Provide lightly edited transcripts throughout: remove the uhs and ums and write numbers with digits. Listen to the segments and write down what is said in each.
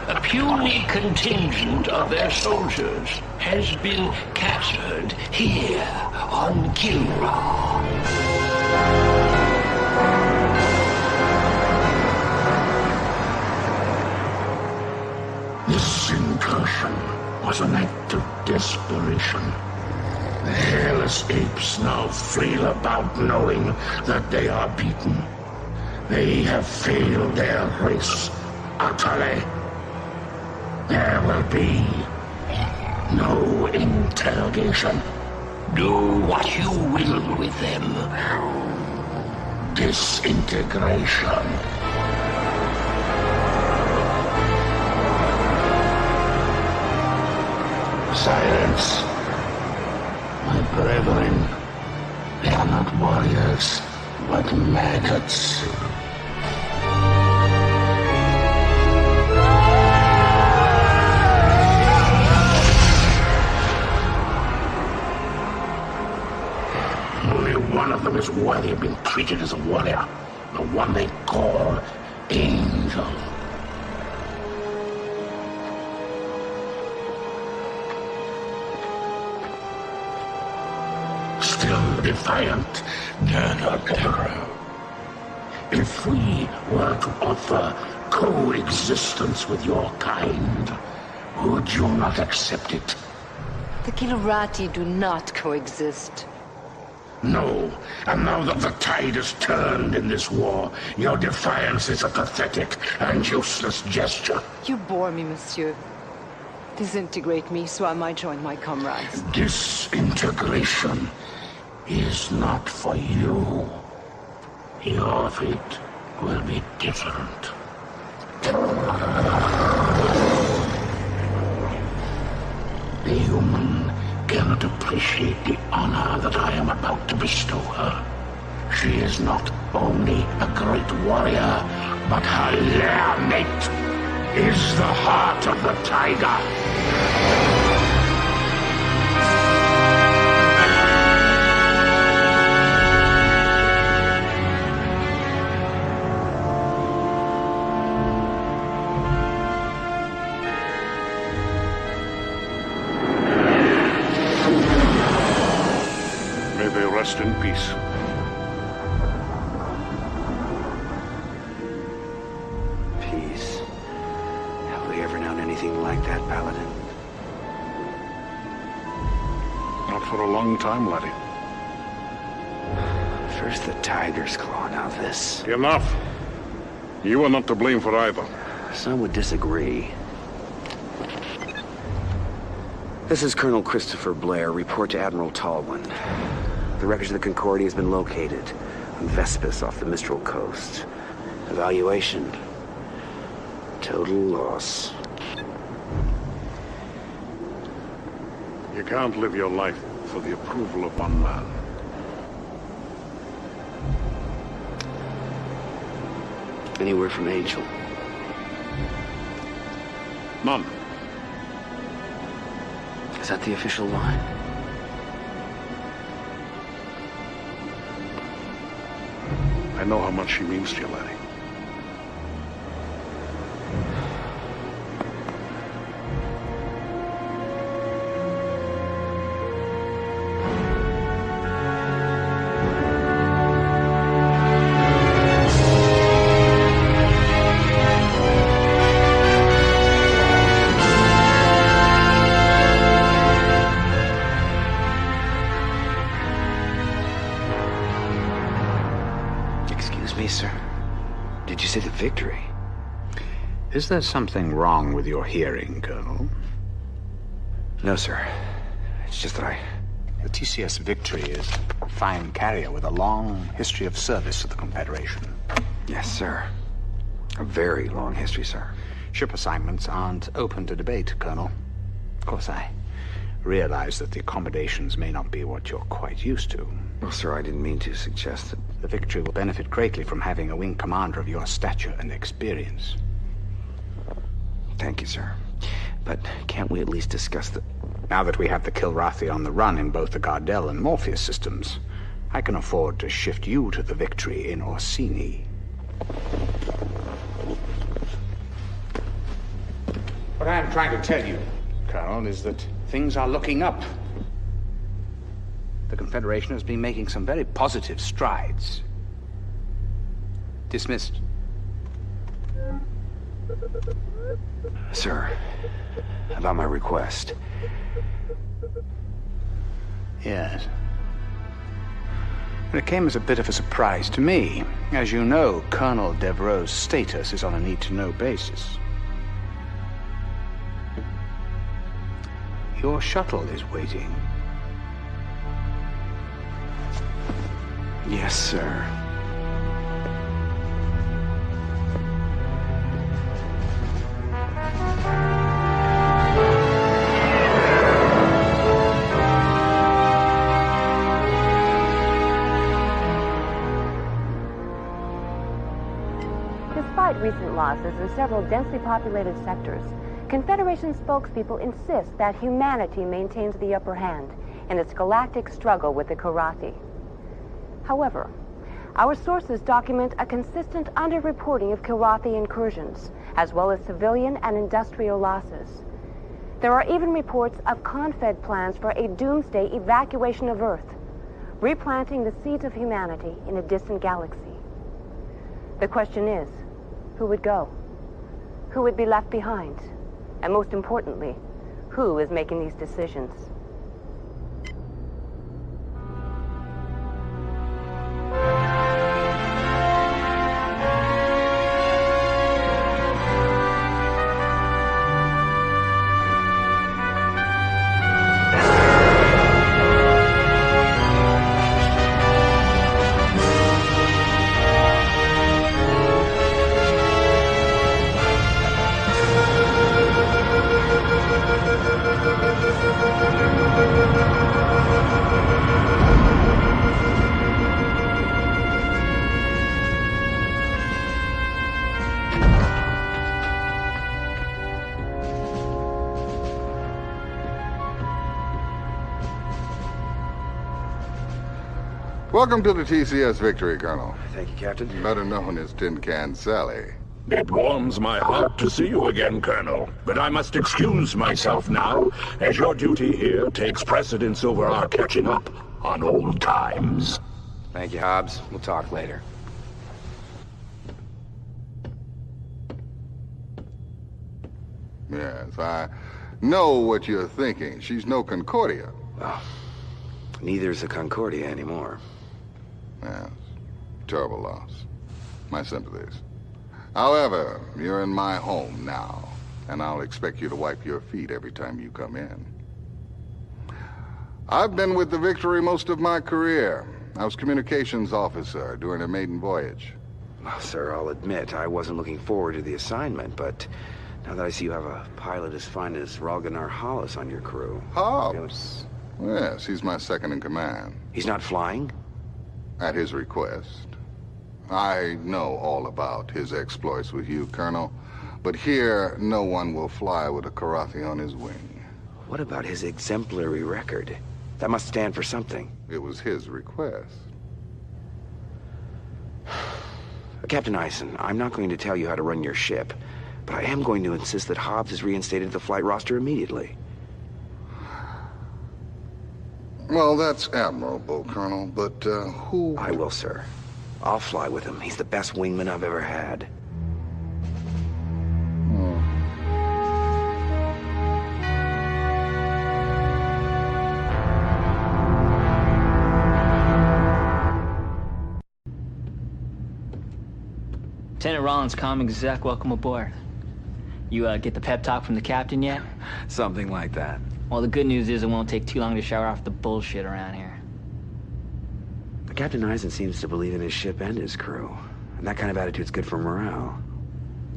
A puny contingent of their soldiers has been captured here on Kilra. This incursion was an act of desperation. The hairless apes now flail about knowing that they are beaten. They have failed their race utterly. There will be no interrogation. Do what you will with them. Disintegration. Silence. My brethren, they are not warriors, but maggots. Only one of them is worthy of being treated as a warrior. The one they call Angel. Still defiant, Dagger. If we were to offer coexistence with your kind, would you not accept it? The Kilurati do not coexist. No, and now that the tide has turned in this war, your defiance is a pathetic and useless gesture. You bore me, monsieur. Disintegrate me so I might join my comrades. Disintegration is not for you. Your fate will be different. The human cannot appreciate the honor that I am about to bestow her. She is not only a great warrior, but her lair mate is the heart of the tiger. Rest in peace. Peace. Have we ever known anything like that, Paladin? Not for a long time, laddie. First the Tiger's Claw, now this. Enough. You are not to blame for either. Some would disagree. This is Colonel Christopher Blair. Report to Admiral Tallwin. The wreckage of the Concordia has been located on Vespus off the Mistral coast. Evaluation. Total loss. You can't live your life for the approval of one man. Any word from Angel? None. Is that the official line? I know how much she means to you, laddie. Victory. Is there something wrong with your hearing, Colonel? No, sir. It's just that The TCS Victory is a fine carrier with a long history of service to the Confederation. Yes, sir. A very long history, sir. Ship assignments aren't open to debate, Colonel. Of course, I realize that the accommodations may not be what you're quite used to. Well, sir, I didn't mean to suggest that. The Victory will benefit greatly from having a wing commander of your stature and experience. Thank you, sir. But can't we at least discuss the... Now that we have the Kilrathi on the run in both the Gardel and Morpheus systems, I can afford to shift you to the Victory in Orsini. What I am trying to tell you, Colonel, is that things are looking up. The Confederation has been making some very positive strides. Dismissed. Sir, about my request. Yes. It came as a bit of a surprise to me. As you know, Colonel Devereaux's status is on a need-to-know basis. Your shuttle is waiting. Yes, sir. Despite recent losses in several densely populated sectors, Confederation spokespeople insist that humanity maintains the upper hand in its galactic struggle with the Kilrathi. However, our sources document a consistent underreporting of Kilrathi incursions, as well as civilian and industrial losses. There are even reports of Confed plans for a doomsday evacuation of Earth, replanting the seeds of humanity in a distant galaxy. The question is, who would go? Who would be left behind? And most importantly, who is making these decisions? Welcome to the TCS Victory, Colonel. Thank you, Captain. Better known as Tin Can Sally. It warms my heart to see you again, Colonel. But I must excuse myself now, as your duty here takes precedence over our catching up on old times. Thank you, Hobbs. We'll talk later. Yes, I know what you're thinking. She's no Concordia. Well, neither is the Concordia anymore. Yes, terrible loss. My sympathies. However, you're in my home now, and I'll expect you to wipe your feet every time you come in. I've been with the Victory most of my career. I was communications officer during a maiden voyage. Well, sir, I'll admit I wasn't looking forward to the assignment, but now that I see you have a pilot as fine as Ralganar Hollis on your crew... Hobbs? Yes, he's my second in command. He's not flying? At his request. I know all about his exploits with you, Colonel, but here no one will fly with a Kilrathi on his wing. What about his exemplary record? That must stand for something. It was his request. Captain Eisen, I'm not going to tell you how to run your ship, but I am going to insist that Hobbs is reinstated to the flight roster immediately. Well, that's admirable, Colonel, but who... I will, sir. I'll fly with him. He's the best wingman I've ever had. Lieutenant Rollins, comm exec, welcome aboard. You get the pep talk from the captain yet? Something like that. Well, the good news is it won't take too long to shower off the bullshit around here. Captain Eisen seems to believe in his ship and his crew. And that kind of attitude's good for morale.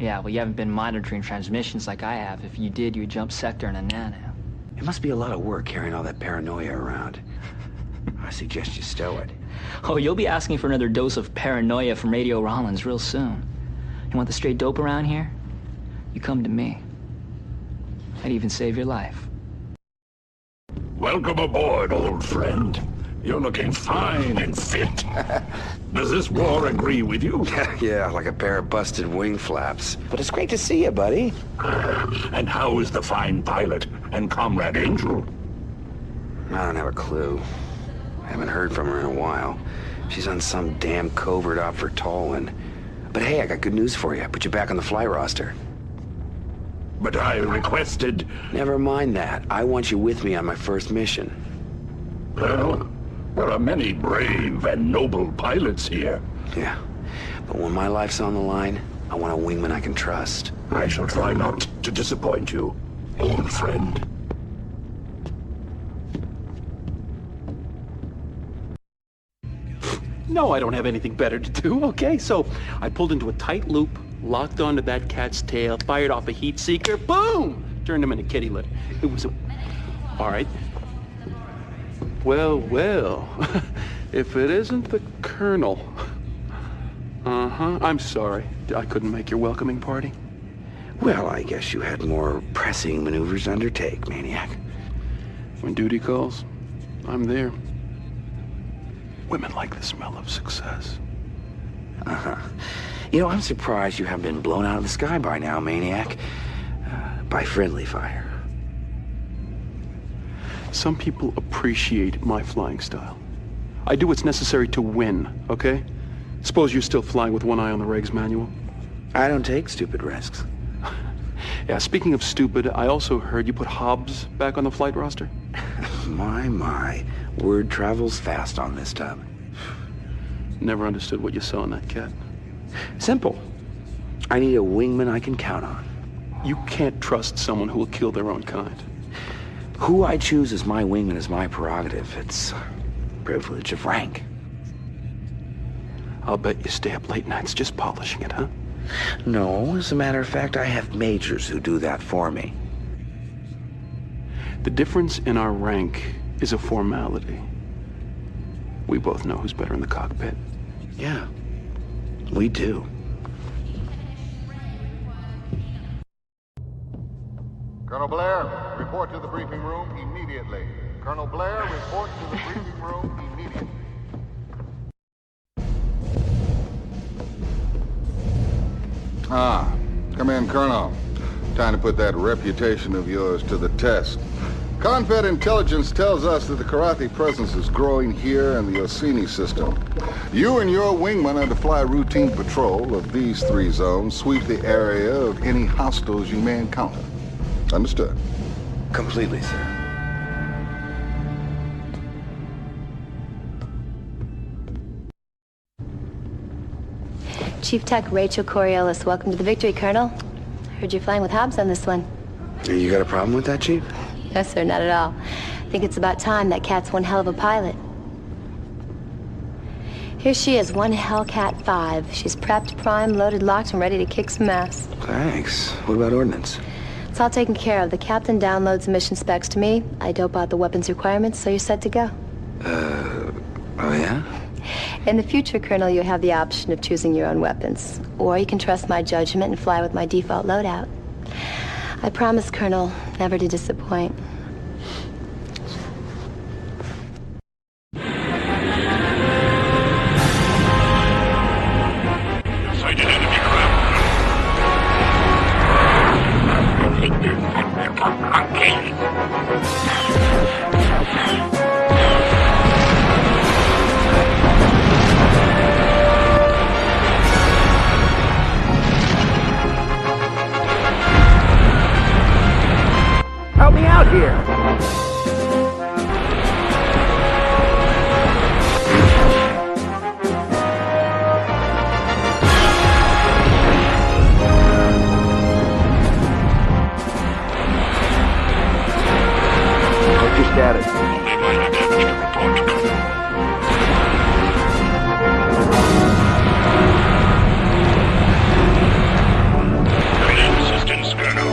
Yeah, well, you haven't been monitoring transmissions like I have. If you did, you'd jump sector in a nano. It must be a lot of work carrying all that paranoia around. I suggest you stow it. Oh, you'll be asking for another dose of paranoia from Radio Rollins real soon. You want the straight dope around here? You come to me. I'd even save your life. Welcome aboard, old friend. You're looking fine and fit. Does this war agree with you? Yeah, like a pair of busted wing flaps. But it's great to see you, buddy. And how is the fine pilot and Comrade Angel? I don't have a clue. I haven't heard from her in a while. She's on some damn covert op for Tallinn. But hey, I got good news for you. I put you back on the flight roster. But I requested... Never mind that. I want you with me on my first mission. Well, there are many brave and noble pilots here. Yeah. But when my life's on the line, I want a wingman I can trust. I shall try not to disappoint you, old friend. No, I don't have anything better to do, okay? So I pulled into a tight loop, locked onto that cat's tail, fired off a heat seeker, boom! Turned him into kitty litter. It was a... All right. Well, well. If it isn't the Colonel. Uh-huh. I'm sorry. I couldn't make your welcoming party. Well, I guess you had more pressing maneuvers to undertake, Maniac. When duty calls, I'm there. Women like the smell of success. Uh-huh. You know, I'm surprised you haven't been blown out of the sky by now, Maniac. By friendly fire. Some people appreciate my flying style. I do what's necessary to win, okay? Suppose you're still flying with one eye on the regs manual? I don't take stupid risks. Yeah, speaking of stupid, I also heard you put Hobbs back on the flight roster? My. Word travels fast on this tub. Never understood what you saw in that cat. Simple. I need a wingman I can count on. You can't trust someone who will kill their own kind. Who I choose as my wingman is my prerogative. It's privilege of rank. I'll bet you stay up late nights just polishing it, huh? No, as a matter of fact, I have majors who do that for me. The difference in our rank is a formality. We both know who's better in the cockpit. Yeah, we do. Colonel Blair, report to the briefing room immediately. Colonel Blair, report to the briefing room immediately. Come in, Colonel. Time to put that reputation of yours to the test. Confed intelligence tells us that the Karathi presence is growing here in the Orsini system. You and your wingman are to fly routine patrol of these 3 zones, sweep the area of any hostiles you may encounter. Understood? Completely, sir. Chief Tech Rachel Coriolis, welcome to the Victory, Colonel. Heard you're flying with Hobbs on this one. You got a problem with that, Chief? No, sir, not at all. I think it's about time. That cat's one hell of a pilot. Here she is, one Hellcat 5. She's prepped, primed, loaded, locked, and ready to kick some ass. Thanks. What about ordnance? It's all taken care of. The captain downloads the mission specs to me. I dope out the weapons requirements, so you're set to go. Oh yeah? In the future, Colonel, you have the option of choosing your own weapons. Or you can trust my judgment and fly with my default loadout. I promise, Colonel, never to disappoint. Sighted enemy craft. Help me out here! What's your status? Only minor damage to report. Assistance, Colonel.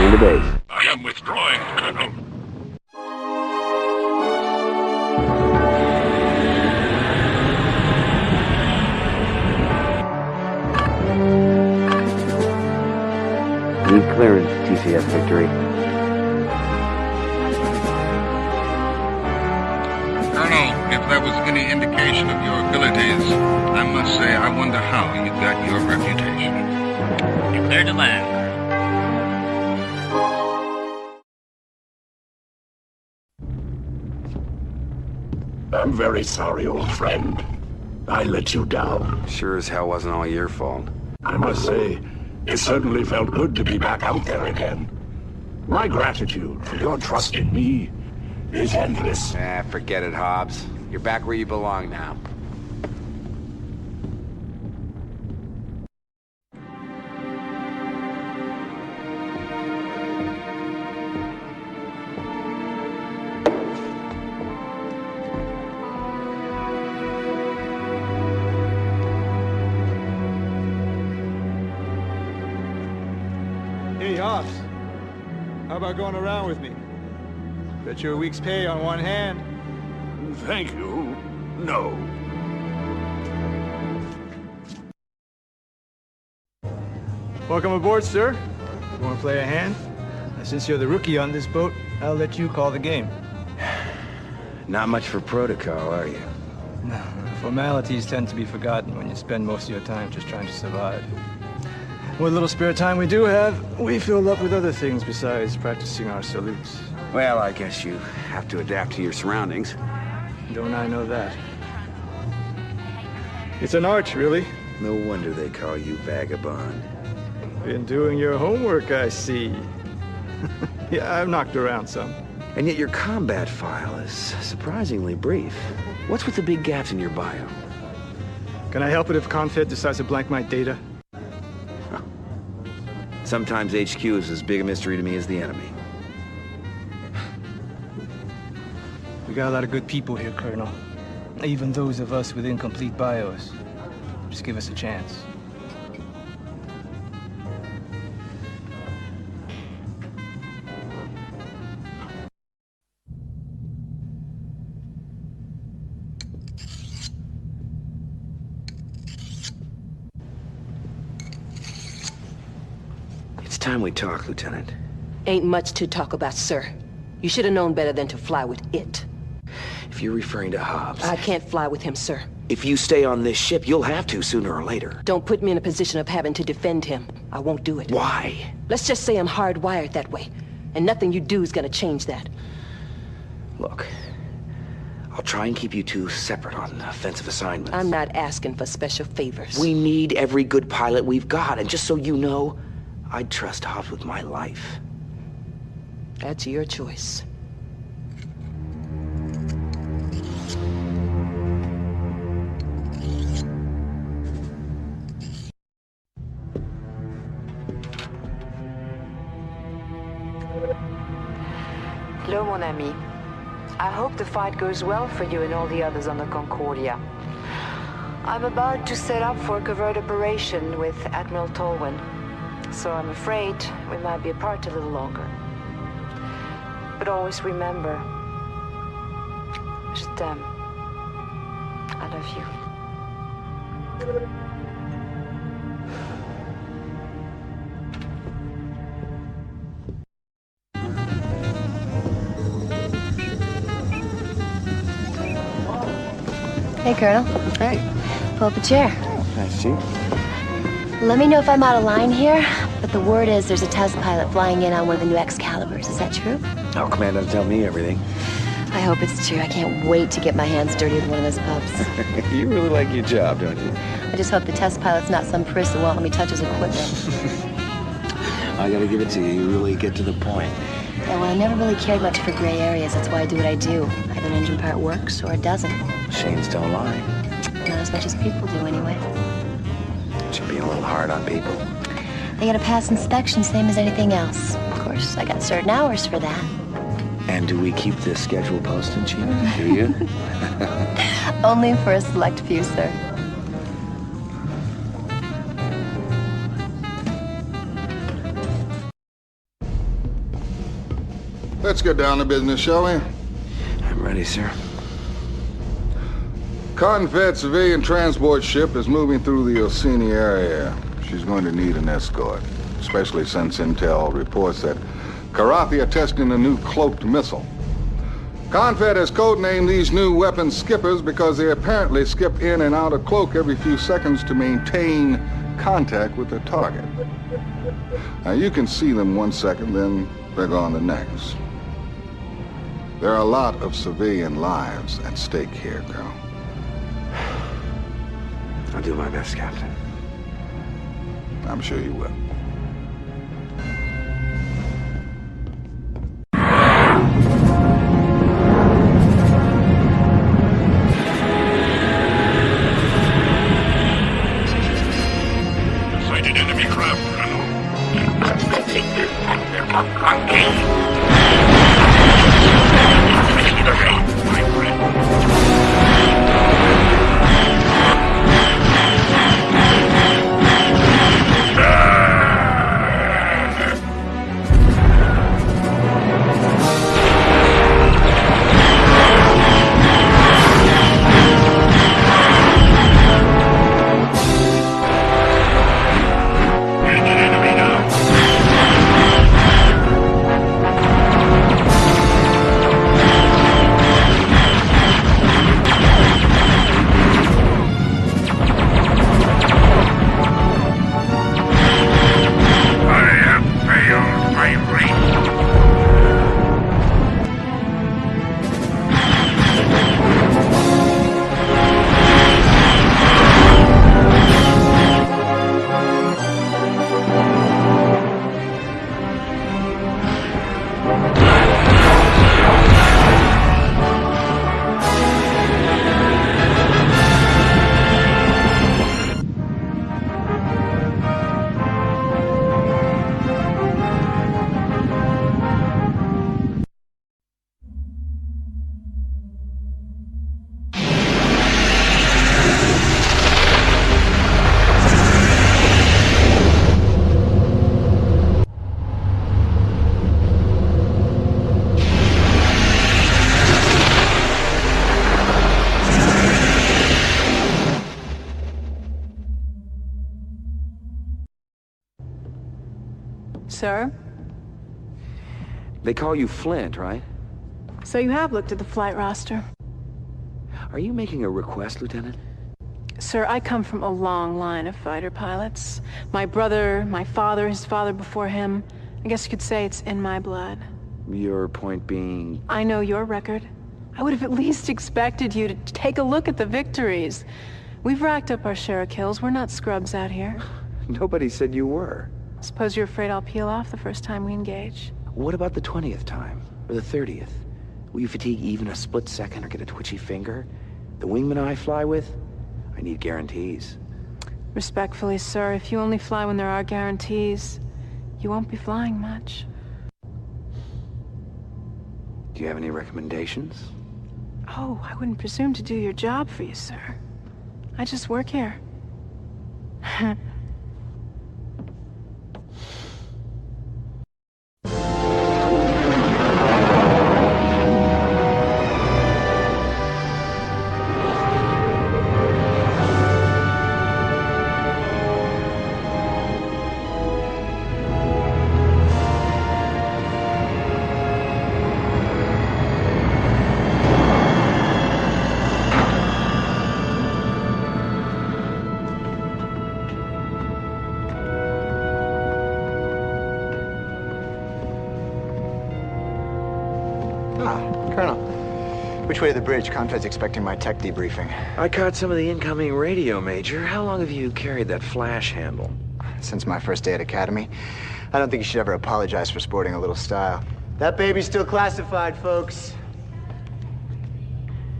Into base. I am withdrawing, Colonel. Need clearance, TCS Victory. if that was any indication of your abilities, I must say I wonder how you got your reputation. You're cleared to land. I'm very sorry, old friend. I let you down. Sure as hell wasn't all your fault. I must say, it certainly felt good to be back out there again. My gratitude for your trust in me is endless. Forget it, Hobbs. You're back where you belong now. Hey, Hobbs. How about going around with me? Bet you a week's pay on one hand. Thank you. No. Welcome aboard, sir. You want to play a hand? Since you're the rookie on this boat, I'll let you call the game. Not much for protocol, are you? No, formalities tend to be forgotten when you spend most of your time just trying to survive. What little spare time we do have, we fill up with other things besides practicing our salutes. Well, I guess you have to adapt to your surroundings. Don't I know that? It's an art, really. No wonder they call you Vagabond. Been doing your homework, I see. Yeah, I've knocked around some. And yet your combat file is surprisingly brief. What's with the big gaps in your bio? Can I help it if Confed decides to blank my data? Sometimes HQ is as big a mystery to me as the enemy. We got a lot of good people here, Colonel. Even those of us with incomplete bios. Just give us a chance. It's time we talk, Lieutenant. Ain't much to talk about, sir. You should have known better than to fly with it. If you're referring to Hobbs... I can't fly with him, sir. If you stay on this ship, you'll have to sooner or later. Don't put me in a position of having to defend him. I won't do it. Why? Let's just say I'm hardwired that way. And nothing you do is gonna change that. Look, I'll try and keep you two separate on offensive assignments. I'm not asking for special favors. We need every good pilot we've got, and just so you know, I'd trust Hobbs with my life. That's your choice. Hello, mon ami. I hope the fight goes well for you and all the others on the Concordia. I'm about to set up for a covert operation with Admiral Tolwyn, so I'm afraid we might be apart a little longer. But always remember, je t'aime. I love you. Hey, Colonel. Hey. Pull up a chair. Nice seat. Let me know if I'm out of line here, but the word is there's a test pilot flying in on one of the new Excaliburs. Is that true? Our command doesn't tell me everything. I hope it's true. I can't wait to get my hands dirty with one of those pups. You really like your job, don't you? I just hope the test pilot's not some priss who won't let me touch his equipment. I gotta give it to you. You really get to the point. Yeah, well, I never really cared much for gray areas. That's why I do what I do. Either an engine part works or it doesn't. Machines don't lie. Not as much as people do, anyway. You're being a little hard on people. They gotta pass inspection, same as anything else. Of course, I got certain hours for that. And do we keep this schedule posted, Gina? Do you? Only for a select few, sir. Let's get down to business, shall we? I'm ready, sir. Confed civilian transport ship is moving through the Orsini area. She's going to need an escort, especially since intel reports that Karathi are testing a new cloaked missile. Confed has codenamed these new weapons skippers because they apparently skip in and out of cloak every few seconds to maintain contact with their target. Now, you can see them 1 second, then they're gone the next. There are a lot of civilian lives at stake here, Colonel. I'll do my best, Captain. I'm sure you will. Sighted enemy craft, Colonel. Monkey. My friend. Sir? They call you Flint, right? So you have looked at the flight roster. Are you making a request, Lieutenant? Sir, I come from a long line of fighter pilots. My brother, my father, his father before him. I guess you could say it's in my blood. Your point being... I know your record. I would have at least expected you to take a look at the victories. We've racked up our share of kills. We're not scrubs out here. Nobody said you were. Suppose you're afraid I'll peel off the first time we engage? What about the 20th time? Or the 30th? Will you fatigue even a split second or get a twitchy finger? The wingman I fly with? I need guarantees. Respectfully, sir, if you only fly when there are guarantees, you won't be flying much. Do you have any recommendations? Oh, I wouldn't presume to do your job for you, sir. I just work here. Colonel, which way to the bridge? Confed's expecting my tech debriefing. I caught some of the incoming radio, Major. How long have you carried that flash handle? Since my first day at Academy. I don't think you should ever apologize for sporting a little style. That baby's still classified, folks.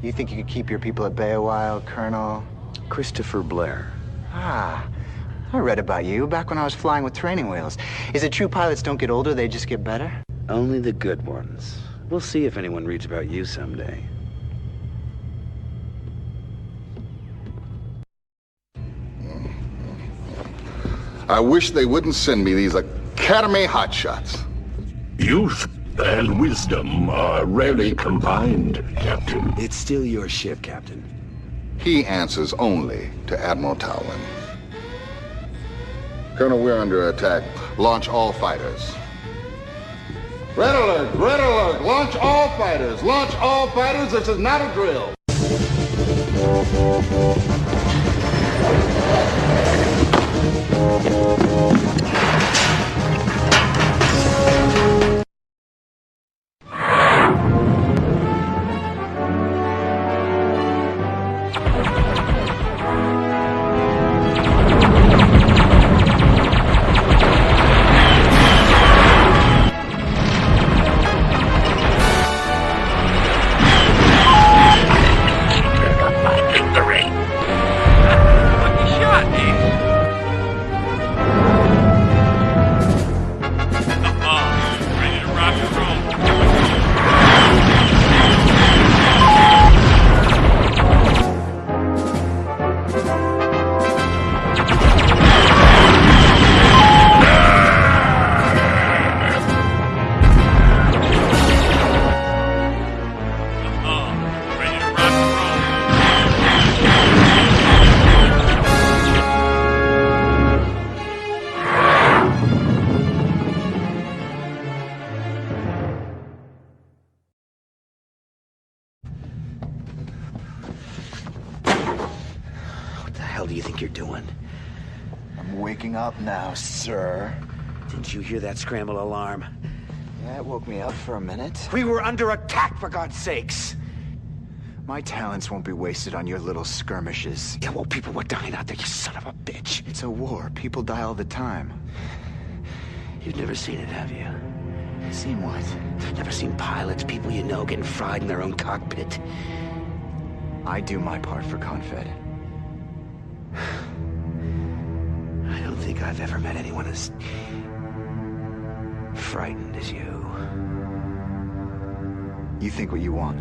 You think you could keep your people at bay a while, Colonel? Christopher Blair. Ah, I read about you back when I was flying with training wheels. Is it true pilots don't get older, they just get better? Only the good ones. We'll see if anyone reads about you someday. I wish they wouldn't send me these Academy hotshots. Youth and wisdom are rarely combined, Captain. It's still your ship, Captain. He answers only to Admiral Talwyn. Colonel, we're under attack. Launch all fighters. Red alert! Red alert! Launch all fighters! Launch all fighters! This is not a drill! hell do you think you're doing? I'm waking up now, sir. Didn't you hear that scramble alarm? Yeah, it woke me up for a minute. We were under attack, for God's sakes! My talents won't be wasted on your little skirmishes. Yeah, well, people were dying out there, you son of a bitch. It's a war. People die all the time. You've never seen it, have you? Seen what? Never seen pilots, people you know, getting fried in their own cockpit. I do my part for Confed. I don't think I've ever met anyone as frightened as you. You think what you want.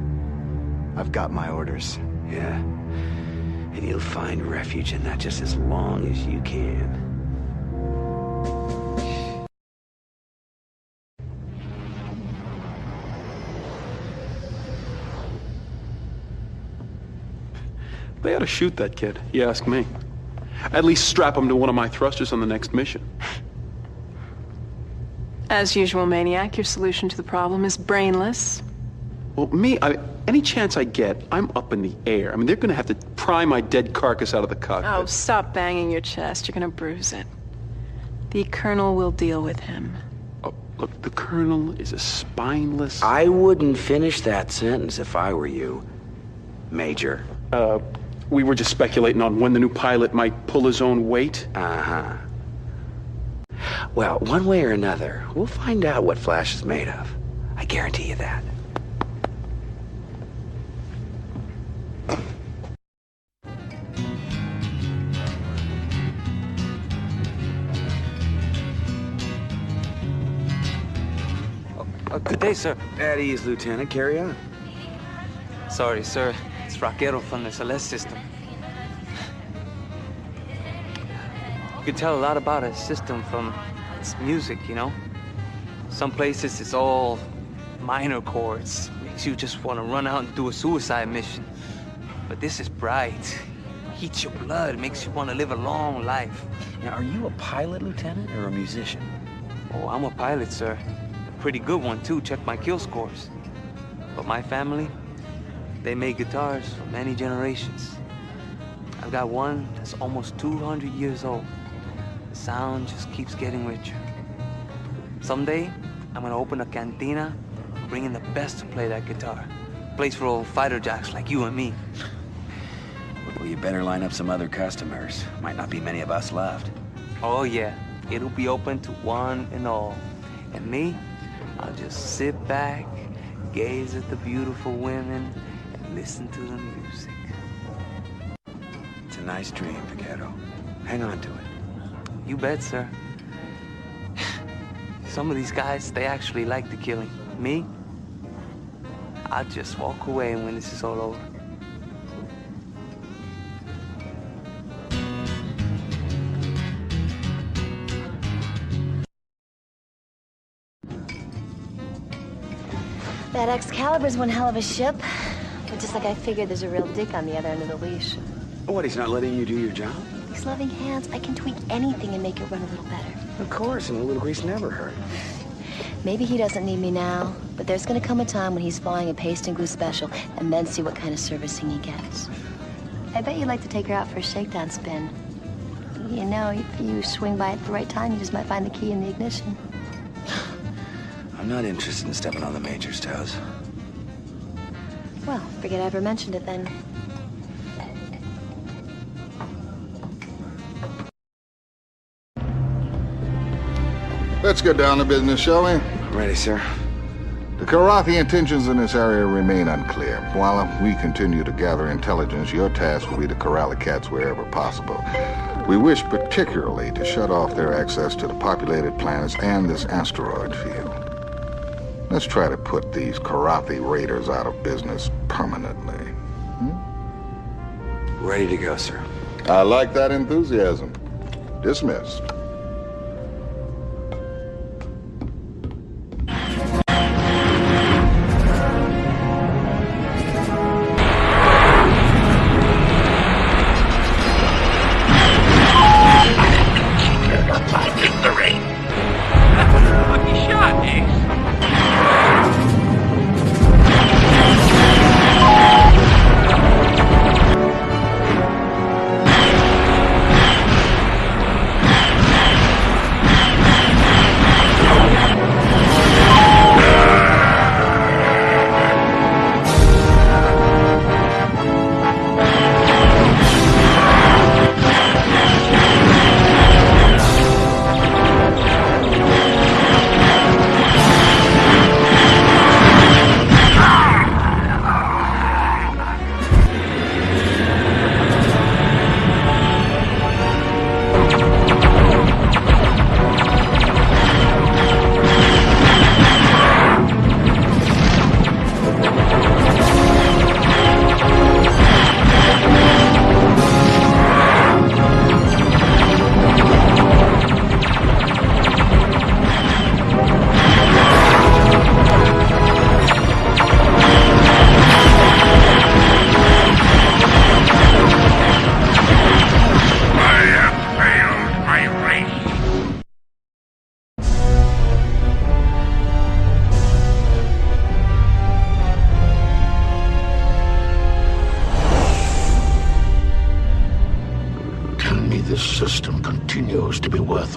I've got my orders. Yeah. And you'll find refuge in that just as long as you can. They ought to shoot that kid, you ask me. At least strap him to one of my thrusters on the next mission. As usual, Maniac, your solution to the problem is brainless. Well, any chance I get, I'm up in the air. I mean, they're gonna have to pry my dead carcass out of the cockpit. Oh, stop banging your chest. You're gonna bruise it. The Colonel will deal with him. Oh, look, the Colonel is a spineless... I wouldn't finish that sentence if I were you, Major. We were just speculating on when the new pilot might pull his own weight. Uh-huh. Well, one way or another, we'll find out what Flash is made of. I guarantee you that. Good day, sir. At ease, Lieutenant. Carry on. Sorry, sir. It's Raquero from the Celeste system. You can tell a lot about a system from its music, you know? Some places it's all minor chords. Makes you just want to run out and do a suicide mission. But this is bright. Heats your blood, makes you want to live a long life. Now, are you a pilot, Lieutenant, or a musician? Oh, I'm a pilot, sir. A pretty good one, too. Check my kill scores. But my family, they made guitars for many generations. I've got one that's almost 200 years old. The sound just keeps getting richer. Someday, I'm gonna open a cantina and bring in the best to play that guitar. Place for old fighter jacks like you and me. Well, you better line up some other customers. Might not be many of us left. Oh yeah, it'll be open to one and all. And me, I'll just sit back, gaze at the beautiful women, and listen to the music. It's a nice dream, Vaquero. Hang on to it. You bet, sir. Some of these guys, they actually like the killing. Me, I'll just walk away when this is all over. That Excalibur's one hell of a ship. But just like I figured, there's a real dick on the other end of the leash. What, he's not letting you do your job? These loving hands, I can tweak anything and make it run a little better. Of course, and a little grease never hurt. Maybe he doesn't need me now, but there's gonna come a time when he's flying a paste and glue special, and then see what kind of servicing he gets. I bet you'd like to take her out for a shakedown spin. You know, if you swing by at the right time, you just might find the key in the ignition. I'm not interested in stepping on the Major's toes. Well, forget I ever mentioned it then. Let's get down to business, shall we? I'm ready, sir. The Kilrathi intentions in this area remain unclear. While we continue to gather intelligence, your task will be to corral the cats wherever possible. We wish particularly to shut off their access to the populated planets and this asteroid field. Let's try to put these Kilrathi raiders out of business permanently. Ready to go, sir. I like that enthusiasm. Dismissed.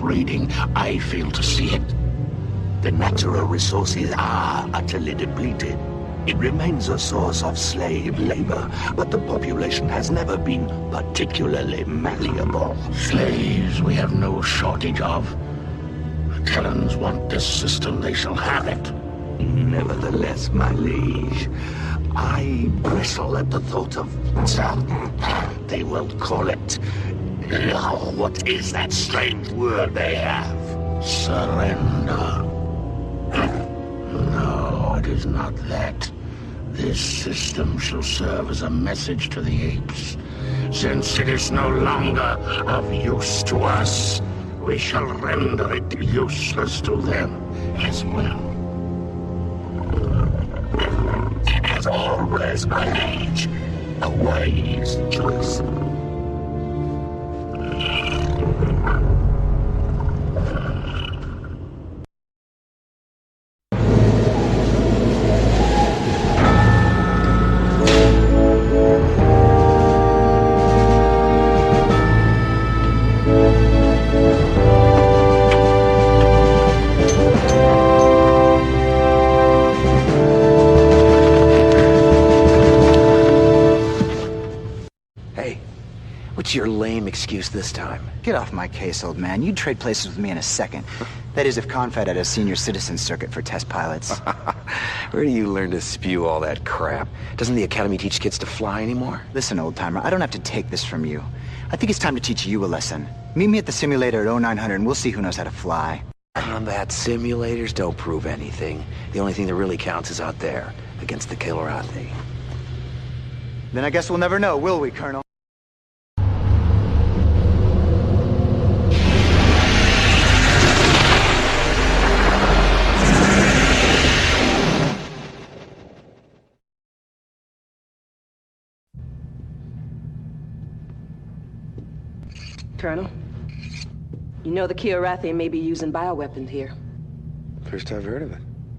Reading, I fail to see it. The natural resources are utterly depleted. It remains a source of slave labor, but the population has never been particularly malleable. Slaves we have no shortage of. The Terrans want this system, they shall have it. Nevertheless, my liege, I bristle at the thought of... they will call it... Oh, what is that strange word they have? Surrender. No, it is not that. This system shall serve as a message to the apes. Since it is no longer of use to us, we shall render it useless to them as well. As always, my liege, a wise choice. Your lame excuse this time? Get off my case, old man. You'd trade places with me in a second. That is, if Confed had a senior citizen circuit for test pilots. Where do you learn to spew all that crap? Doesn't the Academy teach kids to fly anymore? Listen, old-timer, I don't have to take this from you. I think it's time to teach you a lesson. Meet me at the simulator at 0900 and we'll see who knows how to fly. Combat simulators don't prove anything. The only thing that really counts is out there, against the Kilrathi. Then I guess we'll never know, will we, Colonel? Colonel, you know the Kilrathi may be using bioweapons here. First I've heard of it.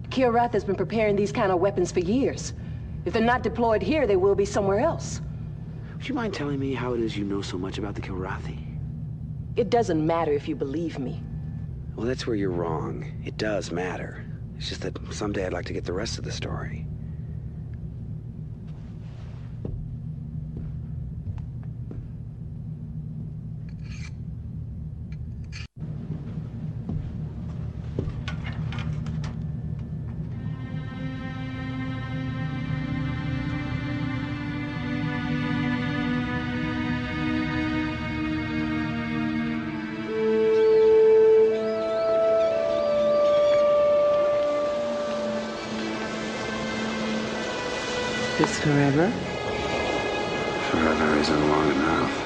Kilrath has been preparing these kind of weapons for years. If they're not deployed here, they will be somewhere else. Would you mind telling me how it is you know so much about the Kilrathi? It doesn't matter if you believe me. Well, that's where you're wrong. It does matter. It's just that someday I'd like to get the rest of the story. This forever? Forever isn't long enough.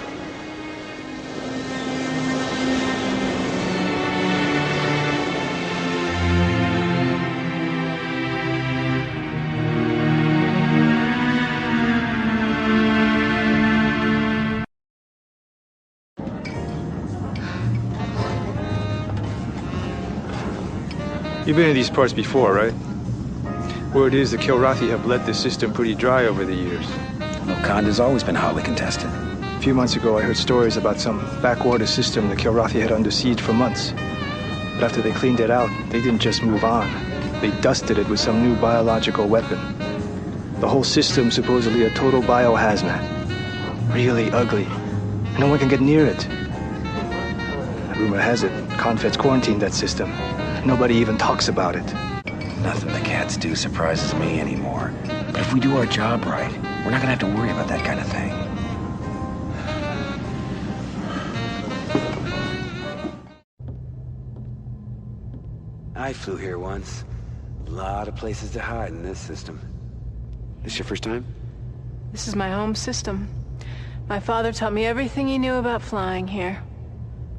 You've been in these parts before, right? Word is the Kilrathi have let this system pretty dry over the years. Wakanda's always been hotly contested. A few months ago, I heard stories about some backwater system the Kilrathi had under siege for months. But after they cleaned it out, they didn't just move on. They dusted it with some new biological weapon. The whole system supposedly a total biohazmat. Really ugly. No one can get near it. Rumor has it, Confed's quarantined that system. Nobody even talks about it. Nothing the cats do surprises me anymore. But if we do our job right, we're not gonna have to worry about that kind of thing. I flew here once. A lot of places to hide in this system. This your first time? This is my home system. My father taught me everything he knew about flying here.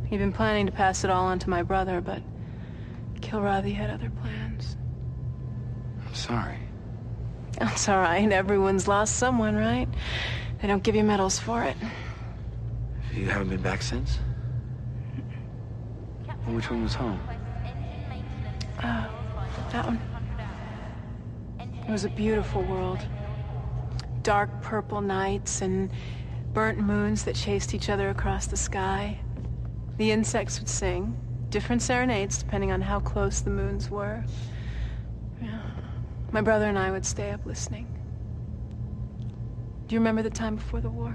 He'd been planning to pass it all on to my brother, but Kilrathi had other plans. I'm sorry. That's all right. Everyone's lost someone, right? They don't give you medals for it. You haven't been back since? Well, which one was home? That one. It was a beautiful world. Dark purple nights and burnt moons that chased each other across the sky. The insects would sing, different serenades depending on how close the moons were. Yeah. My brother and I would stay up listening. Do you remember the time before the war?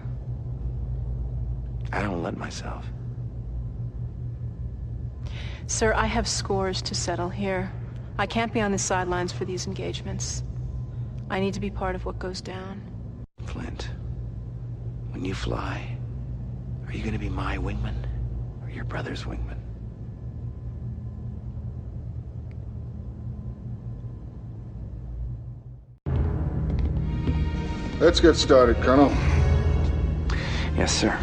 I don't let myself. Sir, I have scores to settle here. I can't be on the sidelines for these engagements. I need to be part of what goes down. Flint, when you fly, are you gonna be my wingman or your brother's wingman? Let's get started, Colonel. Yes, sir.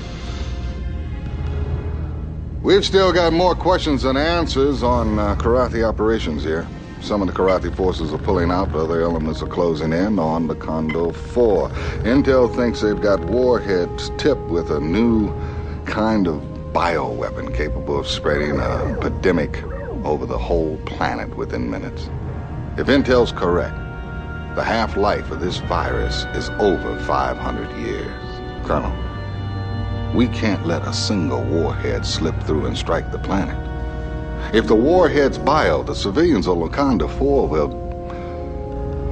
We've still got more questions than answers on Kilrathi operations here. Some of the Kilrathi forces are pulling out, but other elements are closing in on the Kondo 4. Intel thinks they've got warheads tipped with a new kind of bioweapon capable of spreading a pandemic over the whole planet within minutes. If Intel's correct, the half-life of this virus is over 500 years. Colonel, we can't let a single warhead slip through and strike the planet. If the warhead's bio, the civilians on Wakanda 4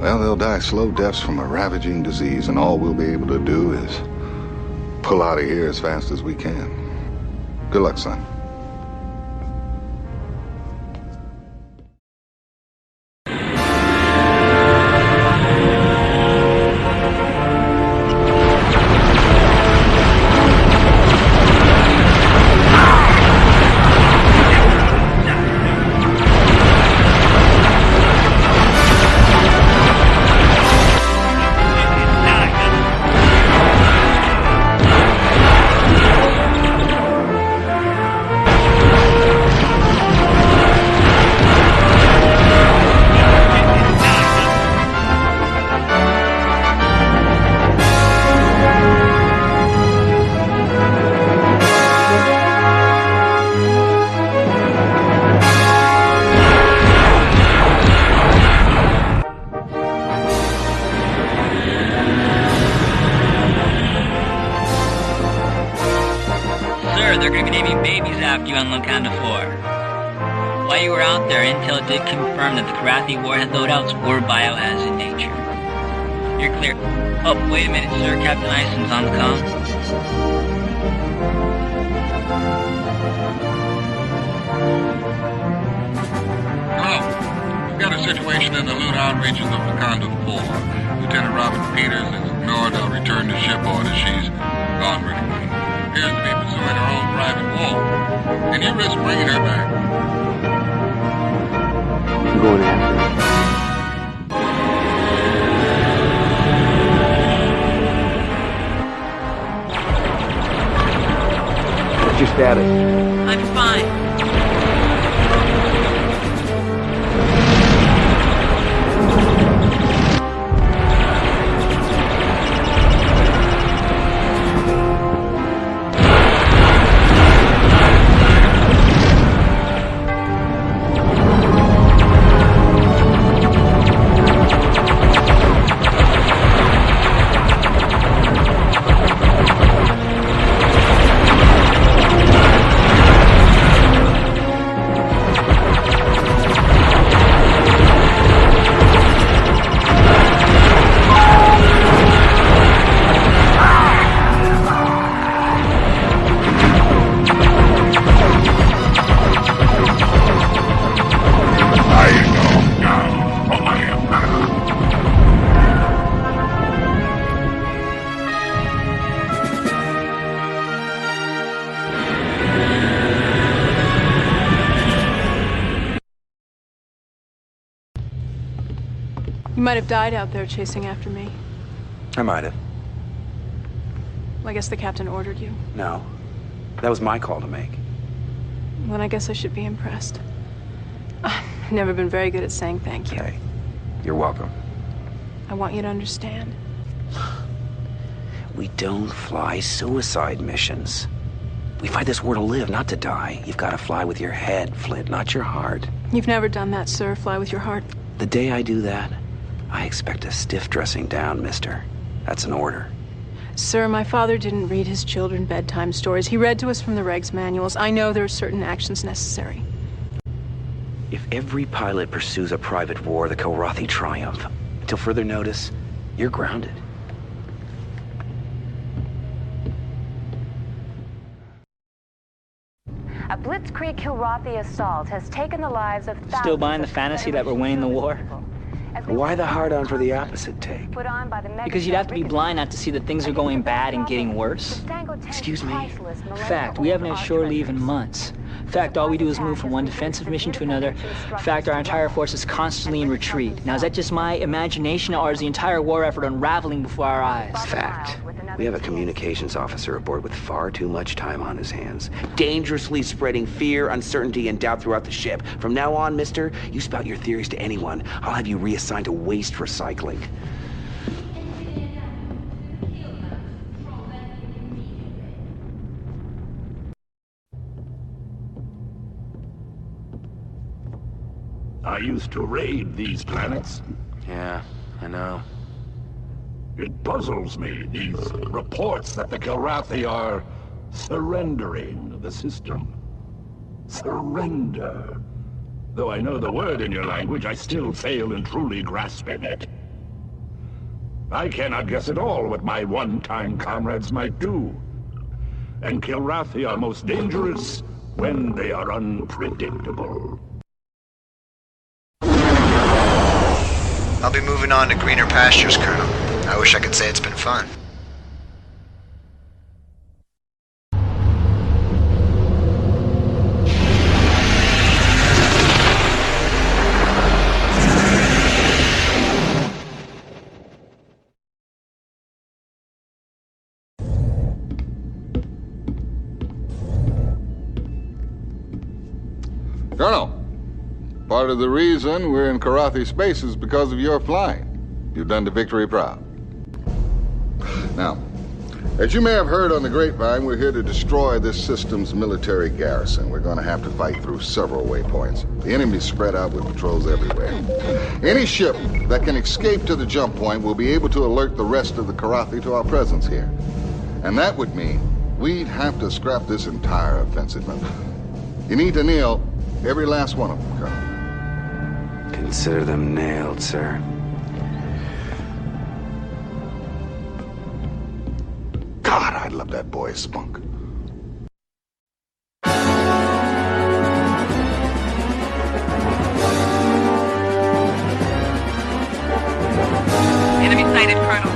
they'll die slow deaths from a ravaging disease, and all we'll be able to do is pull out of here as fast as we can. Good luck, son. you were out there, intel did confirm that the Karathi warhead loadouts were biohazard in nature. You're clear. Oh, wait a minute, sir. Captain Ison's on the comm. Hello. We've got a situation in the lootout regions of Wakanda 4. Lieutenant Robin Peters has ignored our return to ship orders. She's gone renegade. Appears to be pursuing her own private war. Can you risk bringing her back? I'm going after her. What's your status? I'm fine. You might have died out there chasing after me. I might have. Well, I guess the captain ordered you. No. That was my call to make. Then I guess I should be impressed. I've never been very good at saying thank you. Hey, you're welcome. I want you to understand. We don't fly suicide missions. We fight this war to live, not to die. You've got to fly with your head, Flint, not your heart. You've never done that, sir. Fly with your heart. The day I do that, I expect a stiff dressing down, mister. That's an order. Sir, my father didn't read his children bedtime stories. He read to us from the regs manuals. I know there are certain actions necessary. If every pilot pursues a private war, the Kilrathi triumph. Until further notice, you're grounded. A Blitzkrieg Kilrathi assault has taken the lives of thousands. Still buying the fantasy that we're winning the war? Why the hard-on for the opposite take? Because you'd have to be blind not to see that things are going bad and getting worse. Excuse me? Fact, we haven't had shore leave in months. Fact, all we do is move from one defensive mission to another. Fact, our entire force is constantly in retreat. Now, is that just my imagination, or is the entire war effort unraveling before our eyes? Fact. We have a communications officer aboard with far too much time on his hands. Dangerously spreading fear, uncertainty, and doubt throughout the ship. From now on, mister, you spout your theories to anyone. I'll have you reassigned to waste recycling. I used to raid these planets. Yeah, I know. It puzzles me, these reports that the Kilrathi are surrendering the system. Surrender. Though I know the word in your language, I still fail in truly grasping it. I cannot guess at all what my one-time comrades might do. And Kilrathi are most dangerous when they are unpredictable. I'll be moving on to greener pastures, Colonel. I wish I could say it's been fun. Colonel, part of the reason we're in Karathi space is because of your flying. You've done the victory proud. Now, as you may have heard on the grapevine, we're here to destroy this system's military garrison. We're going to have to fight through several waypoints. The enemy's spread out with patrols everywhere. Any ship that can escape to the jump point will be able to alert the rest of the Karathi to our presence here. And that would mean we'd have to scrap this entire offensive. You need to kneel. Every last one of them, Colonel. Consider them nailed, sir. God, I love that boy's spunk. Enemy sighted, Colonel.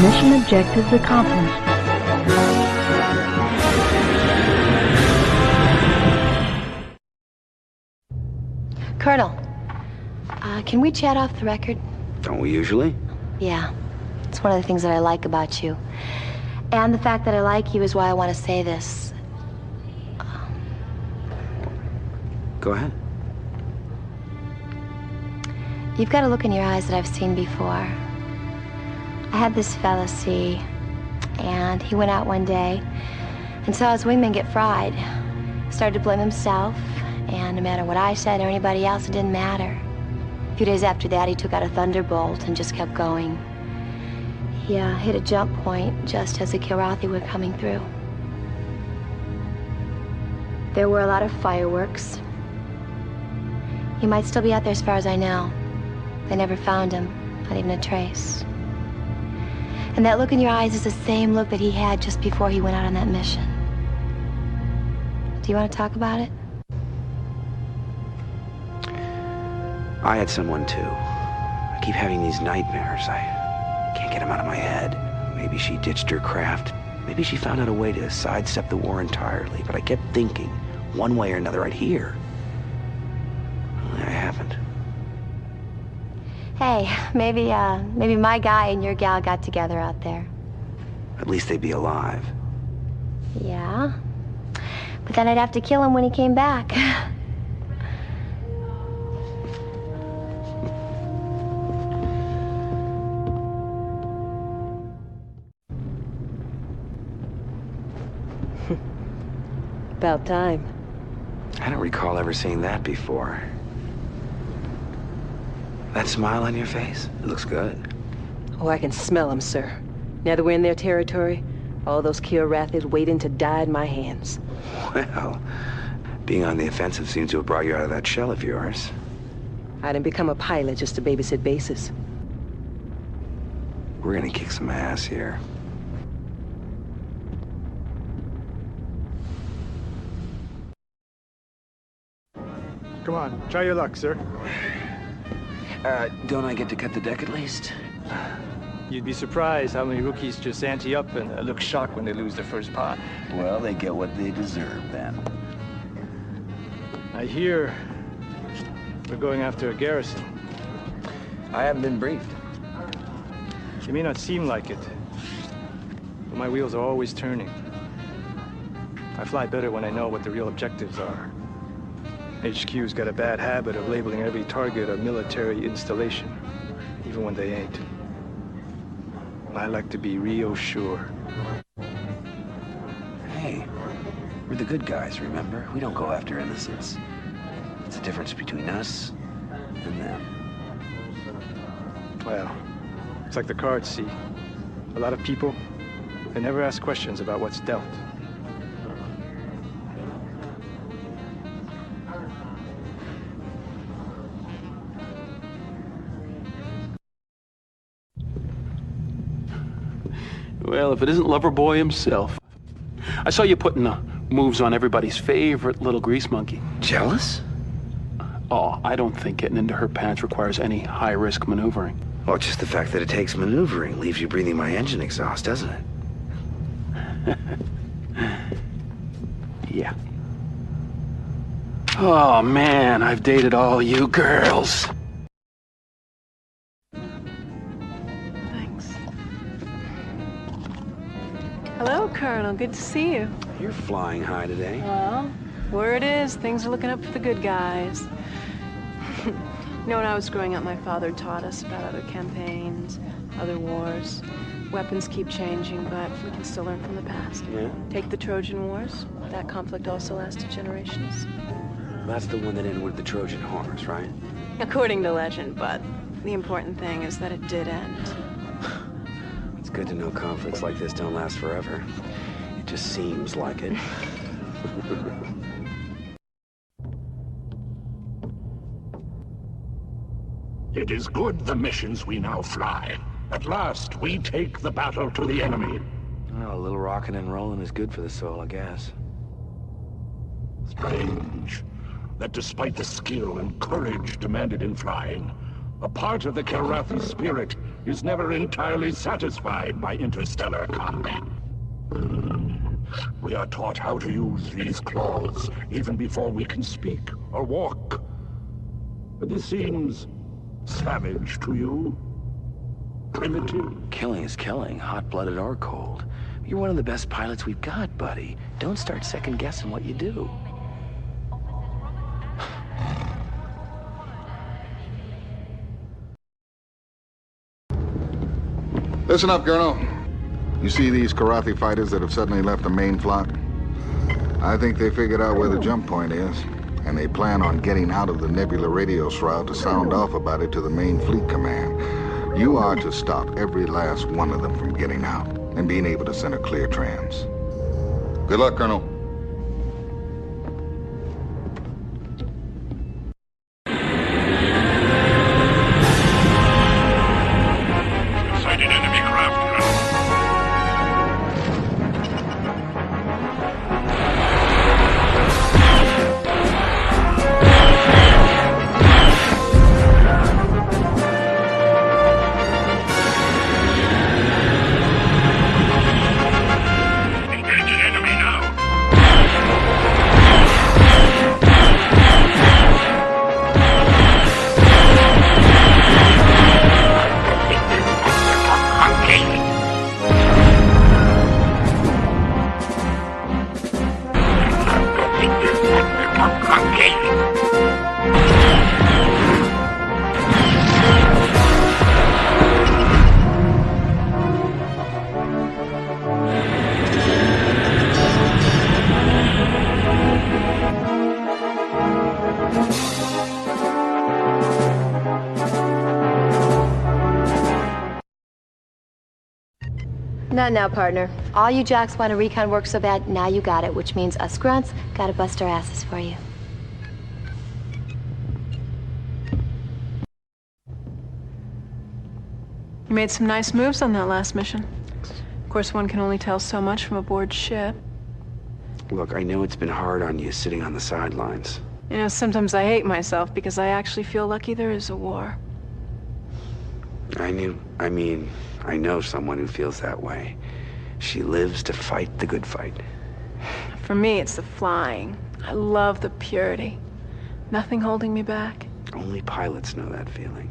Mission objectives accomplished. Colonel, can we chat off the record? Don't we usually? Yeah. It's one of the things that I like about you. And the fact that I like you is why I want to say this. Go ahead. You've got a look in your eyes that I've seen before. I had this fella see, and he went out one day and saw his wingman get fried. Started to blame himself, and no matter what I said or anybody else, it didn't matter. A few days after that, he took out a thunderbolt and just kept going. He hit a jump point just as the Kilrathi were coming through. There were a lot of fireworks. He might still be out there as far as I know. They never found him, not even a trace. And that look in your eyes is the same look that he had just before he went out on that mission. Do you want to talk about it? I had someone too. I keep having these nightmares. I can't get them out of my head. Maybe she ditched her craft. Maybe she found out a way to sidestep the war entirely. But I kept thinking, one way or another, I'd hear. I haven't. Hey, maybe my guy and your gal got together out there. At least they'd be alive. Yeah. But then I'd have to kill him when he came back. About time. I don't recall ever seeing that before. That smile on your face? It looks good. Oh, I can smell them, sir. Now that we're in their territory, all those Kilrathis waiting to die in my hands. Well, Being on the offensive seems to have brought you out of that shell of yours. I didn't become a pilot just to babysit bases. We're gonna kick some ass here. Come on, try your luck, sir. Don't I get to cut the deck at least? You'd be surprised how many rookies just ante up and look shocked when they lose their first pot. Well, they get what they deserve, then. I hear we're going after a garrison. I haven't been briefed. It may not seem like it, but my wheels are always turning. I fly better when I know what the real objectives are. HQ's got a bad habit of labeling every target a military installation, even when they ain't. I like to be real sure. Hey, we're the good guys, remember? We don't go after innocents. It's the difference between us and them. Well, it's like the cards, see. A lot of people, they never ask questions about what's dealt. Well, if it isn't Loverboy himself. I saw you putting the moves on everybody's favorite little grease monkey. Jealous? Oh, I don't think getting into her pants requires any high-risk maneuvering. Well, just the fact that it takes maneuvering leaves you breathing my engine exhaust, doesn't it? Yeah. Oh, man, I've dated all you girls. Hello, Colonel. Good to see you. You're flying high today. Well, word is things are looking up for the good guys. You know, when I was growing up, my father taught us about other campaigns, other wars. Weapons keep changing, but we can still learn from the past. Yeah? Take the Trojan Wars. That conflict also lasted generations. That's the one that ended with the Trojan horse, right? According to legend, but the important thing is that it did end. It's good to know conflicts like this don't last forever. It just seems like it. It is good the missions we now fly. At last, we take the battle to the enemy. Well, a little rocking and rolling is good for the soul, I guess. Strange that despite the skill and courage demanded in flying, a part of the Kilrathi spirit is never entirely satisfied by interstellar combat. We are taught how to use these claws even before we can speak or walk. But this seems savage to you? Primitive? Killing is killing, hot-blooded or cold. You're one of the best pilots we've got, buddy. Don't start second-guessing what you do. Listen up, Colonel. You see these Kilrathi fighters that have suddenly left the main flock? I think they figured out where the jump point is, and they plan on getting out of the Nebula radio shroud to sound off about it to the main fleet command. You are to stop every last one of them from getting out and being able to send a clear trans. Good luck, Colonel. Sighted enemy craft, engaging enemy now. Not now, partner. All you jocks want to recon work so bad, now you got it, which means us grunts gotta bust our asses for you. You made some nice moves on that last mission. Of course, one can only tell so much from aboard ship. Look, I know it's been hard on you sitting on the sidelines. You know, sometimes I hate myself because I actually feel lucky there is a war. I know someone who feels that way. She lives to fight the good fight. For me, it's the flying. I love the purity. Nothing holding me back. Only pilots know that feeling.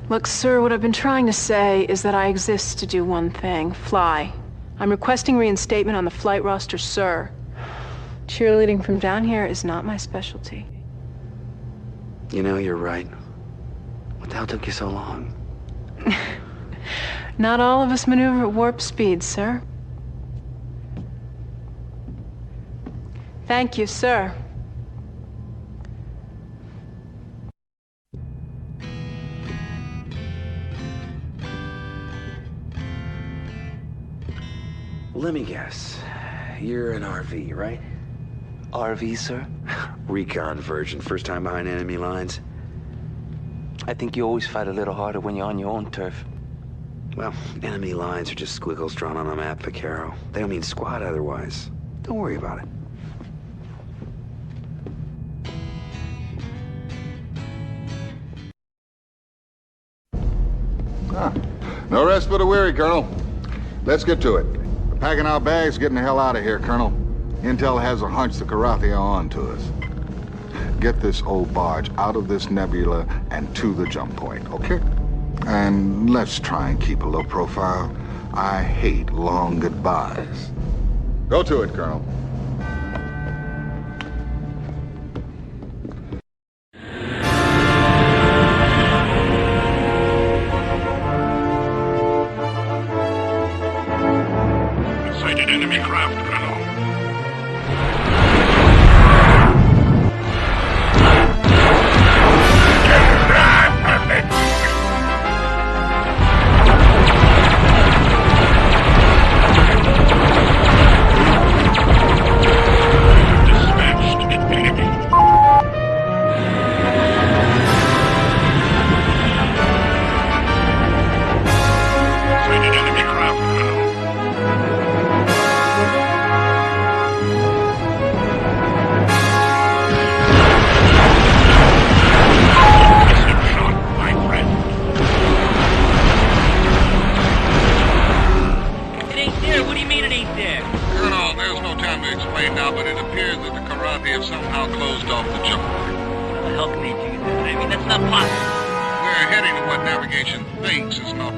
Look, sir, what I've been trying to say is that I exist to do one thing, fly. I'm requesting reinstatement on the flight roster, sir. Cheerleading from down here is not my specialty. You know, you're right. What the hell took you so long? Not all of us maneuver at warp speed, sir. Thank you, sir. Let me guess. You're an RV, right? RV, sir? Recon version. First time behind enemy lines? I think you always fight a little harder when you're on your own turf. Well, enemy lines are just squiggles drawn on a map, Vaquero. They don't mean squat otherwise. Don't worry about it. No rest for the weary, Colonel. Let's get to it. We're packing our bags, getting the hell out of here, Colonel. Intel has a hunch the Karathi are on to us. Get this old barge out of this nebula and to the jump point, okay? And let's try and keep a low profile. I hate long goodbyes. Go to it, Colonel. Sighted enemy craft, Colonel.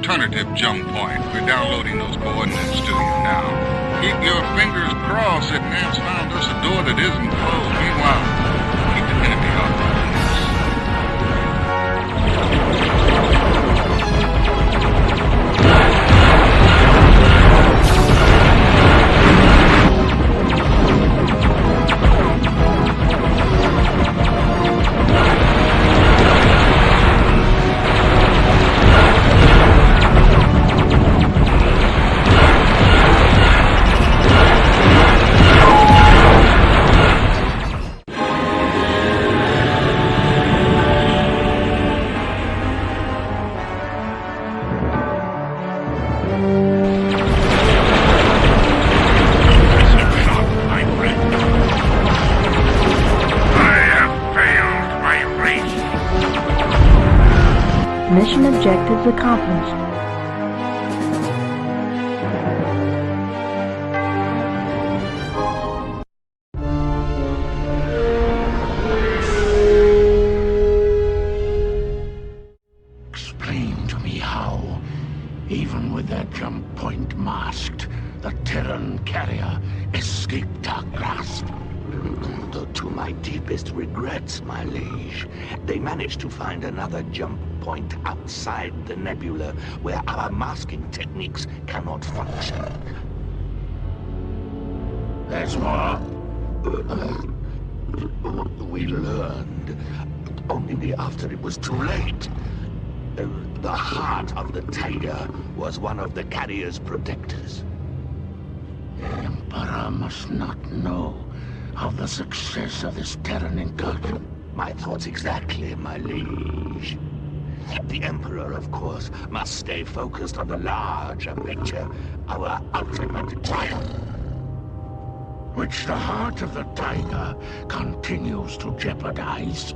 Alternative jump point. We're downloading those coordinates to you now. Keep your fingers crossed that Nance found us a door that isn't closed. Meanwhile, keep the enemy off our Mission objectives accomplished. Explain to me how, even with their jump point masked, the Terran carrier escaped our grasp. To my deepest regrets, my liege, they managed to find another jump point outside the nebula where our masking techniques cannot function. There's more. We learned only after it was too late. The heart of the Tiger was one of the carrier's protectors. The Emperor must not know of the success of this Terran incursion. My thoughts exactly, my liege. The Emperor, of course, must stay focused on the larger picture, our ultimate triumph. Which the heart of the Tiger continues to jeopardize.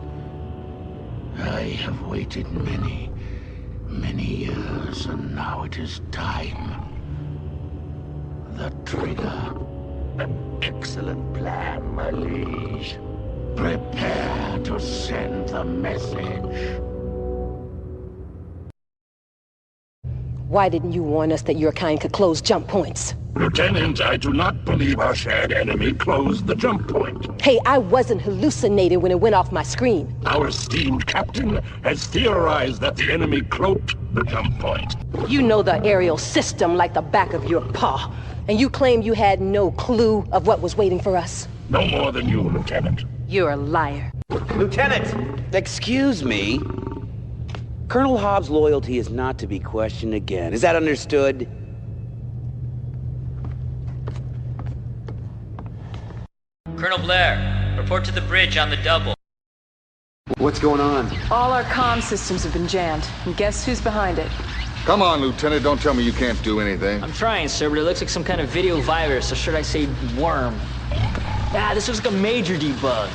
I have waited many, many years, and now it is time. The trigger. An excellent plan, my liege. Prepare to send the message. Why didn't you warn us that your kind could close jump points? Lieutenant, I do not believe our shared enemy closed the jump point. Hey, I wasn't hallucinating when it went off my screen. Our esteemed captain has theorized that the enemy cloaked the jump point. You know the aerial system like the back of your paw, and you claim you had no clue of what was waiting for us? No more than you, Lieutenant. You're a liar. Lieutenant! Excuse me. Colonel Hobbs' loyalty is not to be questioned again. Is that understood? Colonel Blair, report to the bridge on the double. What's going on? All our comm systems have been jammed, and guess who's behind it? Come on, Lieutenant, don't tell me you can't do anything. I'm trying, sir, but it looks like some kind of video virus, or should I say worm. This looks like a major debug.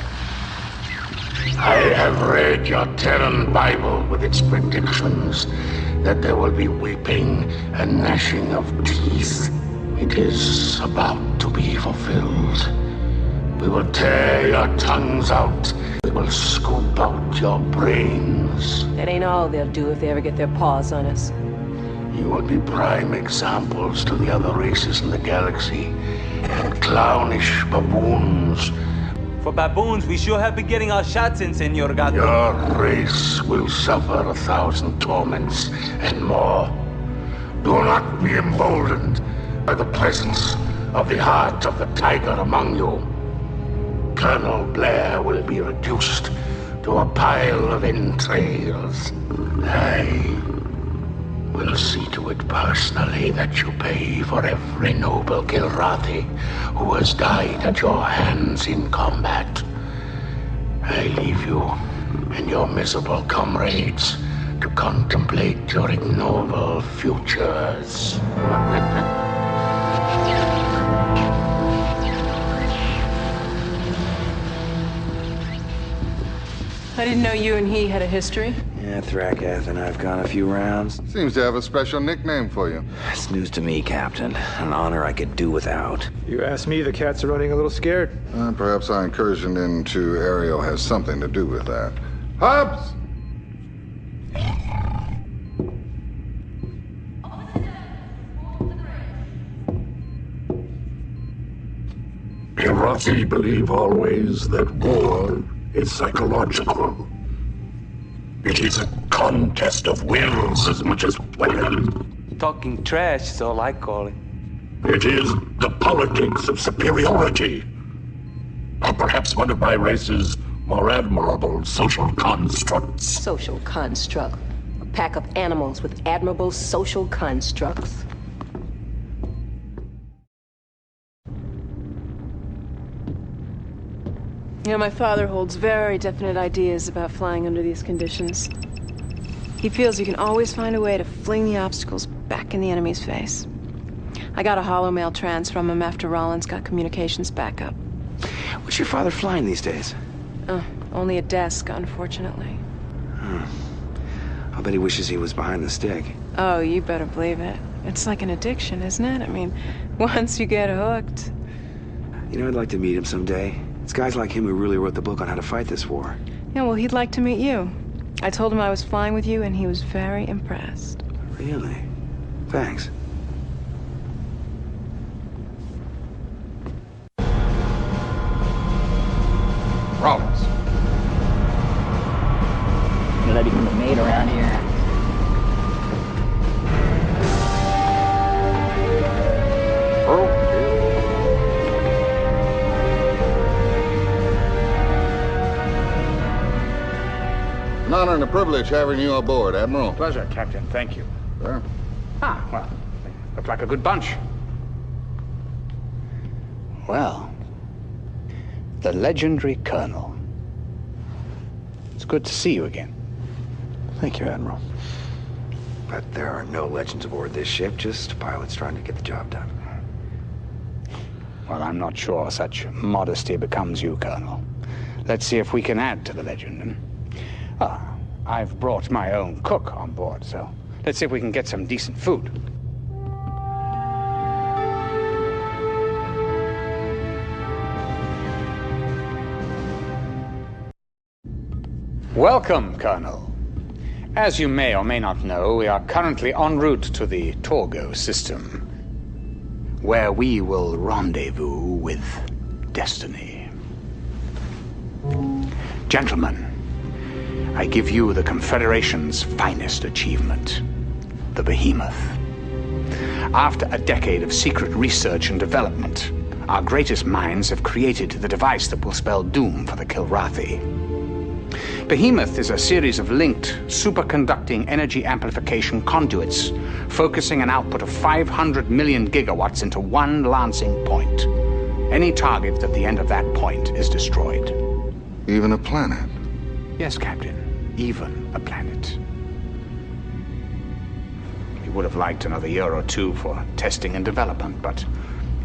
I have read your Terran Bible with its predictions that there will be weeping and gnashing of teeth. It is about to be fulfilled. We will tear your tongues out. We will scoop out your brains. That ain't all they'll do if they ever get their paws on us. You will be prime examples to the other races in the galaxy. And clownish baboons. For baboons, we sure have been getting our shots in, Senor Gato. Your race will suffer 1,000 torments and more. Do not be emboldened by the presence of the heart of the Tiger among you. Colonel Blair will be reduced to a pile of entrails. I will see to it personally that you pay for every noble Kilrathi who has died at your hands in combat. I leave you and your miserable comrades to contemplate your ignoble futures. I didn't know you and he had a history. Yeah, Thrakath and I've gone a few rounds. Seems to have a special nickname for you. It's news to me, Captain. An honor I could do without. You ask me, the cats are running a little scared. Perhaps our incursion into Ariel has something to do with that. Hobbs! Kilrathi believe always that war is psychological. It is a contest of wills as much as weapons. Talking trash is all I call it. It is the politics of superiority. Or perhaps one of my race's more admirable social constructs. Social construct. A pack of animals with admirable social constructs. You know, my father holds very definite ideas about flying under these conditions. He feels you can always find a way to fling the obstacles back in the enemy's face. I got a holomail trans from him after Rollins got communications back up. What's your father flying these days? Only a desk, unfortunately. I'll bet he wishes he was behind the stick. Oh, you better believe it. It's like an addiction, isn't it? I mean, once you get hooked. You know, I'd like to meet him someday. It's guys like him who really wrote the book on how to fight this war. Yeah, well, he'd like to meet you. I told him I was flying with you, and he was very impressed. Really? Thanks. Rollins. You let him the maid around here. An honor and a privilege having you aboard, Admiral. Pleasure, Captain. Thank you. Sir? Well, they look like a good bunch. Well, the legendary Colonel. It's good to see you again. Thank you, Admiral. But there are no legends aboard this ship, just pilots trying to get the job done. Well, I'm not sure such modesty becomes you, Colonel. Let's see if we can add to the legend. I've brought my own cook on board, so let's see if we can get some decent food. Welcome, Colonel. As you may or may not know, we are currently en route to the Torgo system, where we will rendezvous with destiny. Gentlemen, I give you the Confederation's finest achievement, the Behemoth. After a decade of secret research and development, our greatest minds have created the device that will spell doom for the Kilrathi. Behemoth is a series of linked superconducting energy amplification conduits, focusing an output of 500 million gigawatts into one lancing point. Any target at the end of that point is destroyed. Even a planet? Yes, Captain. Even a planet. We would have liked another year or two for testing and development, but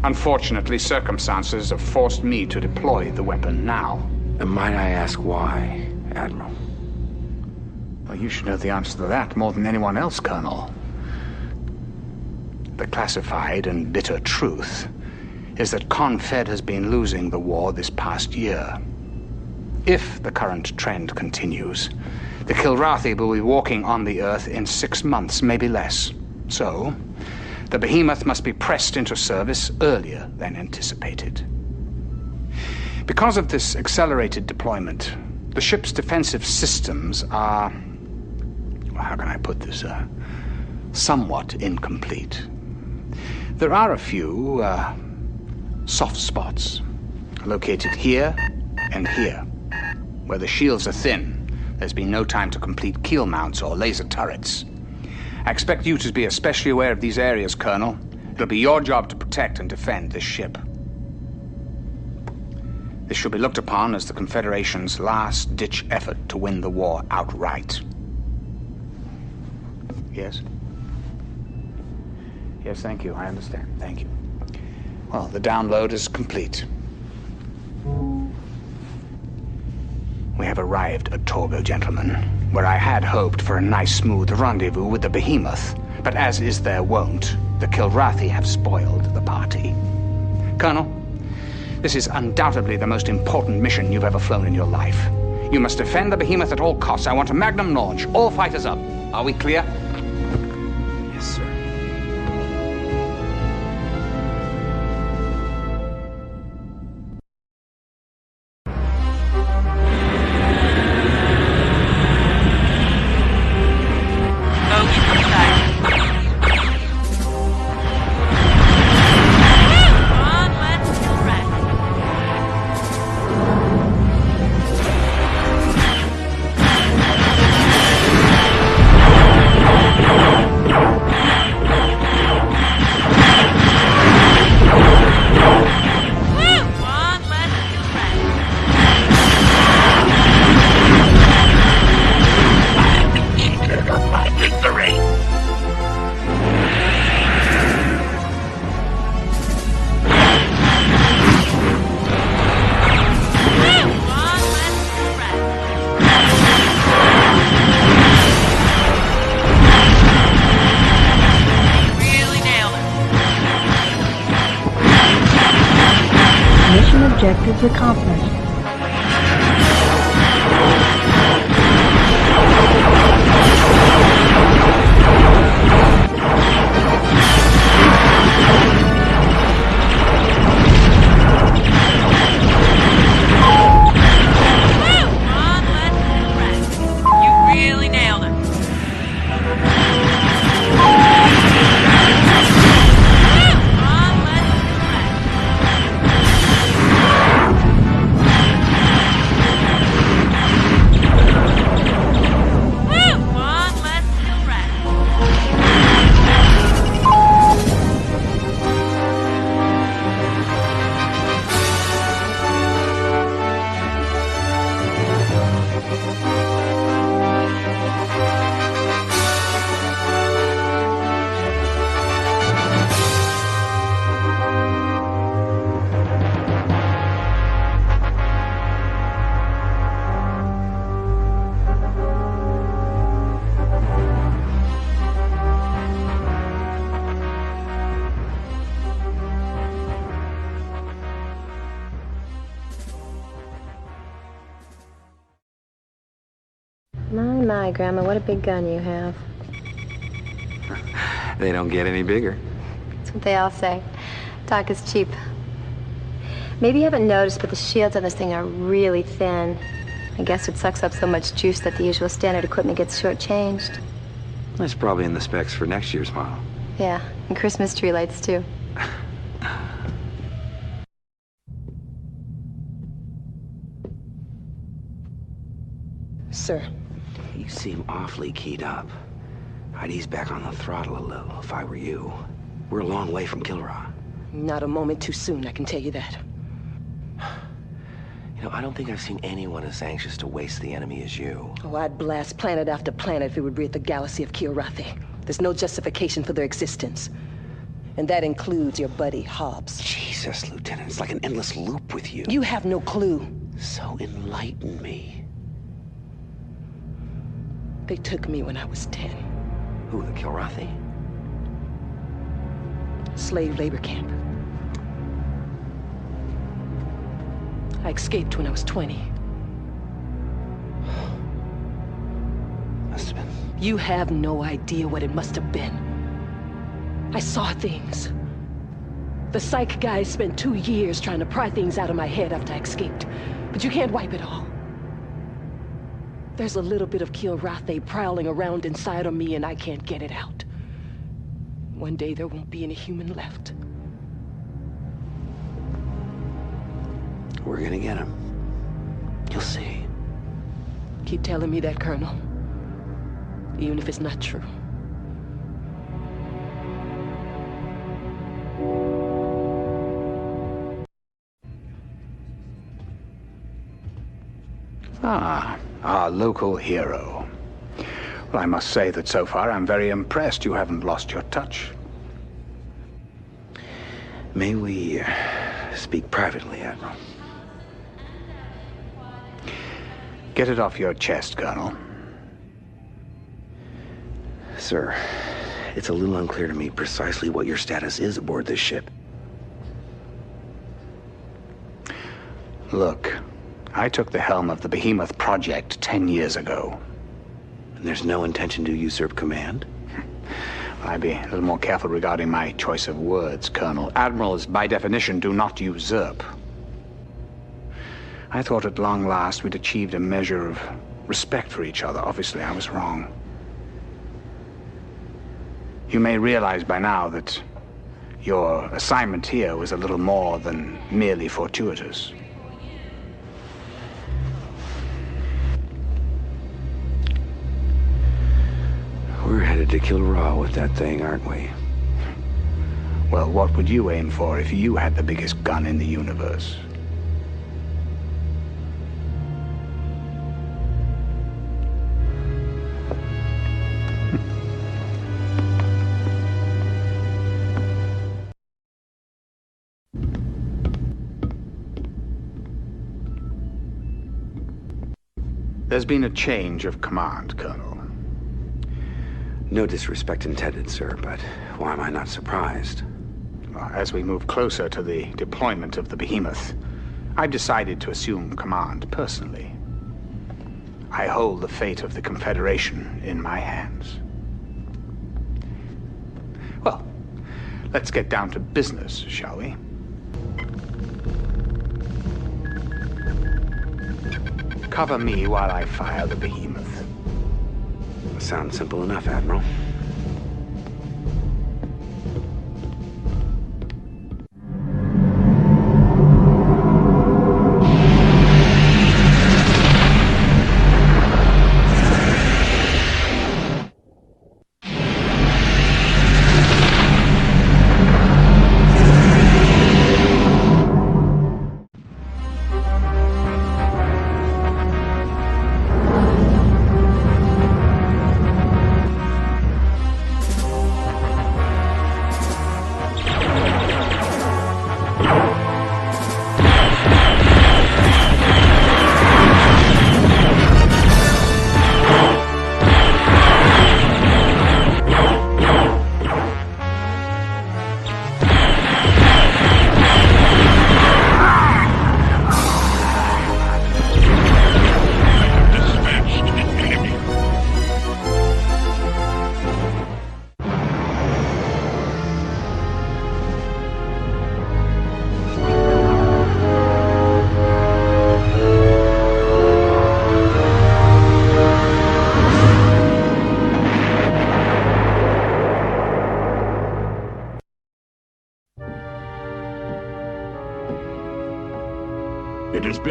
unfortunately circumstances have forced me to deploy the weapon now. And might I ask why, Admiral? Well, you should know the answer to that more than anyone else, Colonel. The classified and bitter truth is that Confed has been losing the war this past year. If the current trend continues, the Kilrathi will be walking on the Earth in 6 months, maybe less. So, the Behemoth must be pressed into service earlier than anticipated. Because of this accelerated deployment, the ship's defensive systems are, how can I put this, somewhat incomplete. There are a few soft spots located here and here. Where the shields are thin, there's been no time to complete keel mounts or laser turrets. I expect you to be especially aware of these areas, Colonel. It'll be your job to protect and defend this ship. This should be looked upon as the Confederation's last-ditch effort to win the war outright. Yes? Yes, thank you. I understand. Thank you. Well, the download is complete. We have arrived at Torgo, gentlemen, where I had hoped for a nice, smooth rendezvous with the Behemoth. But as is their wont, the Kilrathi have spoiled the party. Colonel, this is undoubtedly the most important mission you've ever flown in your life. You must defend the Behemoth at all costs. I want a magnum launch. All fighters up. Are we clear? Yes, sir. Objectives accomplished. You really nailed it. My, Grandma, what a big gun you have. They don't get any bigger. That's what they all say. Talk is cheap. Maybe you haven't noticed, but the shields on this thing are really thin. I guess it sucks up so much juice that the usual standard equipment gets shortchanged. That's probably in the specs for next year's model. Yeah, and Christmas tree lights, too. Sir. You seem awfully keyed up. I'd ease back on the throttle a little if I were you. We're a long way from Kilra. Not a moment too soon, I can tell you that. You know, I don't think I've seen anyone as anxious to waste the enemy as you. Oh, I'd blast planet after planet if it would rid the galaxy of Kilrathi. There's no justification for their existence. And that includes your buddy, Hobbs. Jesus, Lieutenant, it's like an endless loop with you. You have no clue. So enlighten me. They took me when I was 10. Who, the Kilrathi? Slave labor camp. I escaped when I was 20. Must have been. You have no idea what it must have been. I saw things. The psych guys spent 2 years trying to pry things out of my head after I escaped. But you can't wipe it all. There's a little bit of Kilrathi prowling around inside of me and I can't get it out. One day there won't be any human left. We're gonna get him. You'll see. Keep telling me that, Colonel. Even if it's not true. Ah, our local hero. Well, I must say that so far I'm very impressed you haven't lost your touch. May we speak privately, Admiral? Get it off your chest, Colonel. Sir, it's a little unclear to me precisely what your status is aboard this ship. Look, I took the helm of the Behemoth Project 10 years ago. And there's no intention to usurp command? I'd be a little more careful regarding my choice of words, Colonel. Admirals, by definition, do not usurp. I thought at long last we'd achieved a measure of respect for each other. Obviously, I was wrong. You may realize by now that your assignment here was a little more than merely fortuitous. We're headed to Kilra with that thing, aren't we? Well, what would you aim for if you had the biggest gun in the universe? There's been a change of command, Colonel. No disrespect intended, sir, but why am I not surprised? As we move closer to the deployment of the Behemoth, I've decided to assume command personally. I hold the fate of the Confederation in my hands. Well, let's get down to business, shall we? Cover me while I fire the Behemoth. Sounds simple enough, Admiral.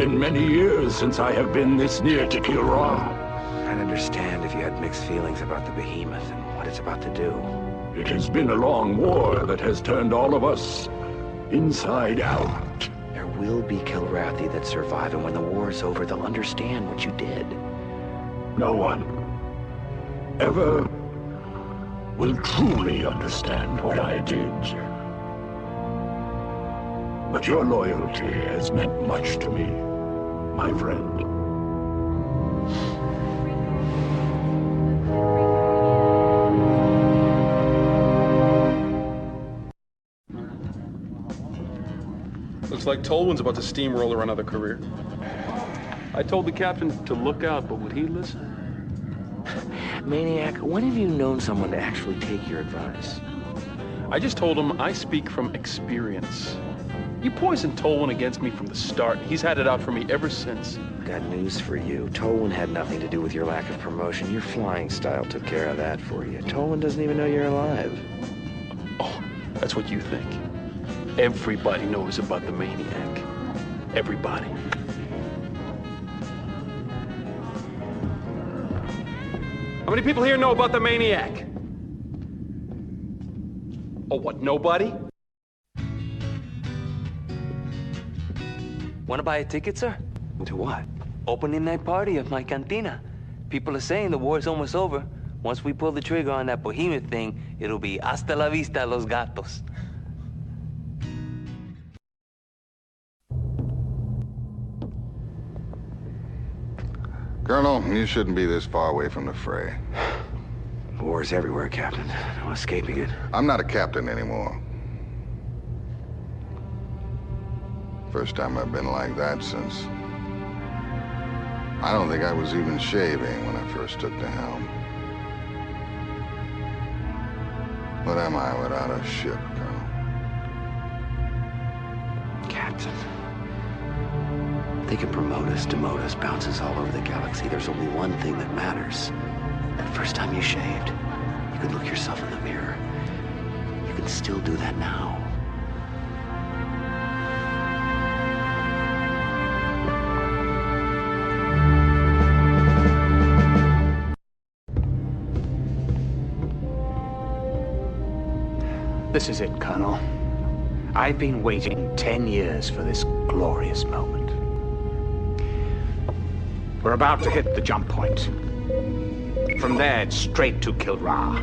been many years since I have been this near to Kilra. I'd understand if you had mixed feelings about the Behemoth and what it's about to do. It has been a long war that has turned all of us inside out. There will be Kilrathi that survive, and when the war's over, they'll understand what you did. No one ever will truly understand what I did. But your loyalty has meant much to me, my friend. Looks like Tolwyn's about to steamroller another career. I told the captain to look out, but would he listen? Maniac, when have you known someone to actually take your advice? I just told him I speak from experience. You poisoned Tolwyn against me from the start. He's had it out for me ever since. Got news for you. Tolwyn had nothing to do with your lack of promotion. Your flying style took care of that for you. Tolwyn doesn't even know you're alive. Oh, that's what you think. Everybody knows about the Maniac. Everybody. How many people here know about the Maniac? Oh, what, nobody? Want to buy a ticket, sir? To what? Opening night party of my cantina. People are saying the war's almost over. Once we pull the trigger on that Behemoth thing, it'll be hasta la vista, los gatos. Colonel, you shouldn't be this far away from the fray. War's everywhere, Captain. No escaping it. I'm not a captain anymore. First time I've been like that since... I don't think I was even shaving when I first took the helm. What am I without a ship, Colonel? Captain. They can promote us, demote us, bounce us all over the galaxy. There's only one thing that matters. That first time you shaved, you could look yourself in the mirror. You can still do that now. This is it, Colonel. I've been waiting 10 years for this glorious moment. We're about to hit the jump point. From there, it's straight to Kilra.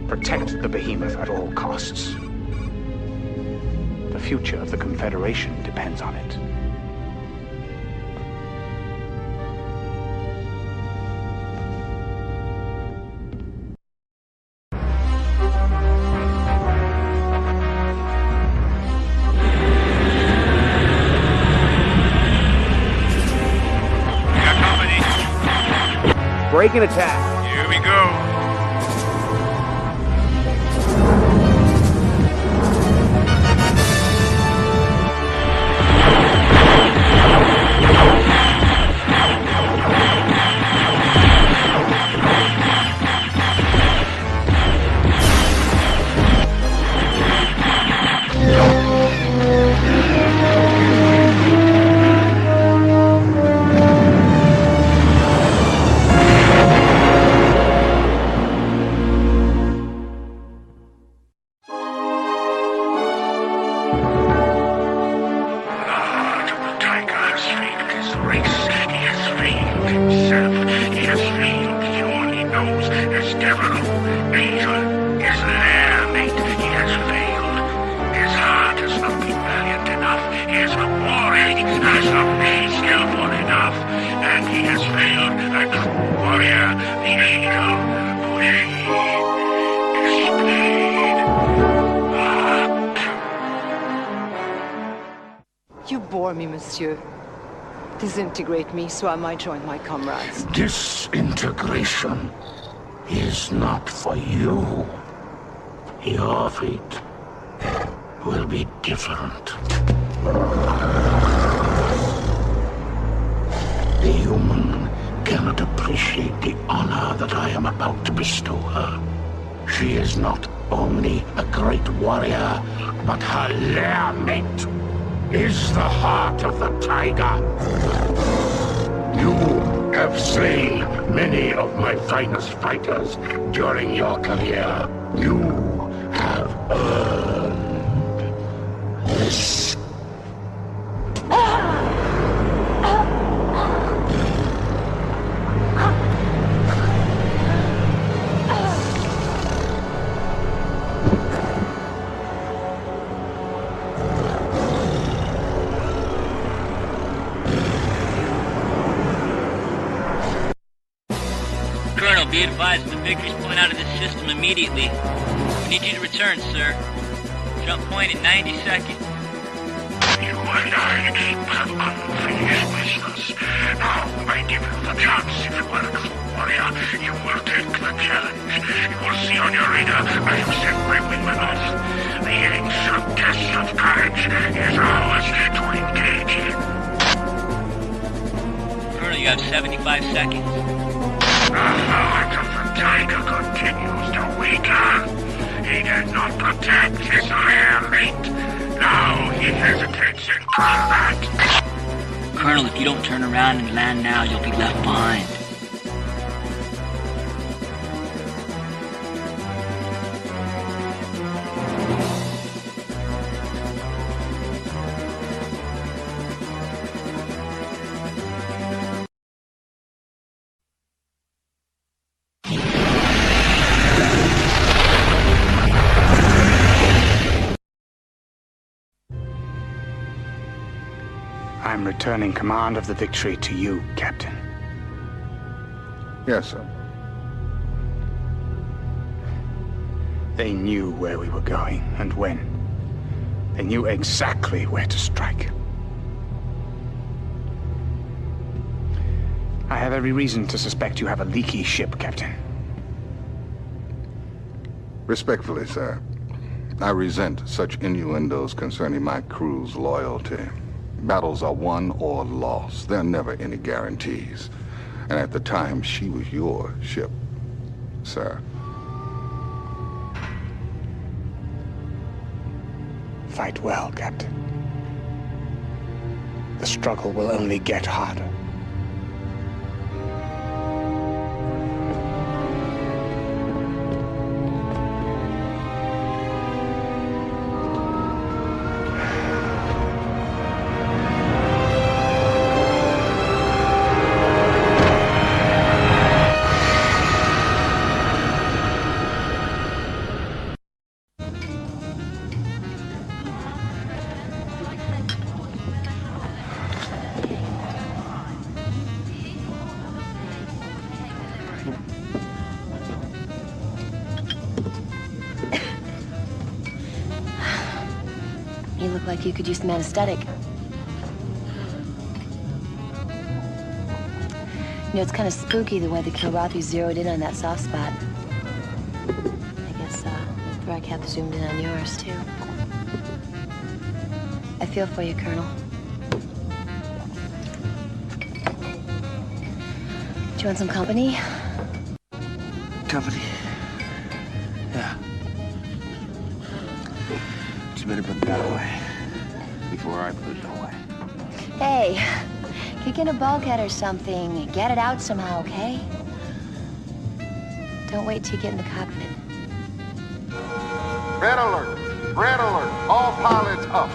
Protect the Behemoth at all costs. The future of the Confederation depends on it. Break and attack. Here we go. You bore me, monsieur. Disintegrate me so I might join my comrades. Disintegration is not for you. Your fate will be different. The human cannot appreciate the honor that I am about to bestow her. She is not only a great warrior, but her lair mate. is the heart of the tiger. You have slain many of my finest fighters during your career. You have earned this. Colonel, be advised the victory's pulling out of this system immediately. We need you to return, sir. Jump point in 90 seconds. You and I have unfinished business. Now, I give you the chance. If you are a true warrior, you will take the challenge. You will see on your radar I have sent my wingman off. The ancient test of courage is ours to engage in. Colonel, you have 75 seconds. The heart of the tiger continues to weaken. He did not protect his rare mate. Now he hesitates in combat. Colonel, if you don't turn around and land now, you'll be left behind. I'm returning command of the Victory to you, Captain. Yes, sir. They knew where we were going and when. They knew exactly where to strike. I have every reason to suspect you have a leaky ship, Captain. Respectfully, sir, I resent such innuendos concerning my crew's loyalty. Battles are won or lost. There are never any guarantees. And at the time, she was your ship, sir. Fight well, Captain. The struggle will only get harder. You look like you could use some anesthetic. You know, it's kind of spooky the way the Kilrathi zeroed in on that soft spot. I guess, Thrakhath zoomed in on yours, too. I feel for you, Colonel. Do you want some company? Company? Yeah. You better put that away before I put it away. Hey, kick in a bulkhead or something. Get it out somehow, okay? Don't wait till you get in the cockpit. Red alert! Red alert! All pilots up!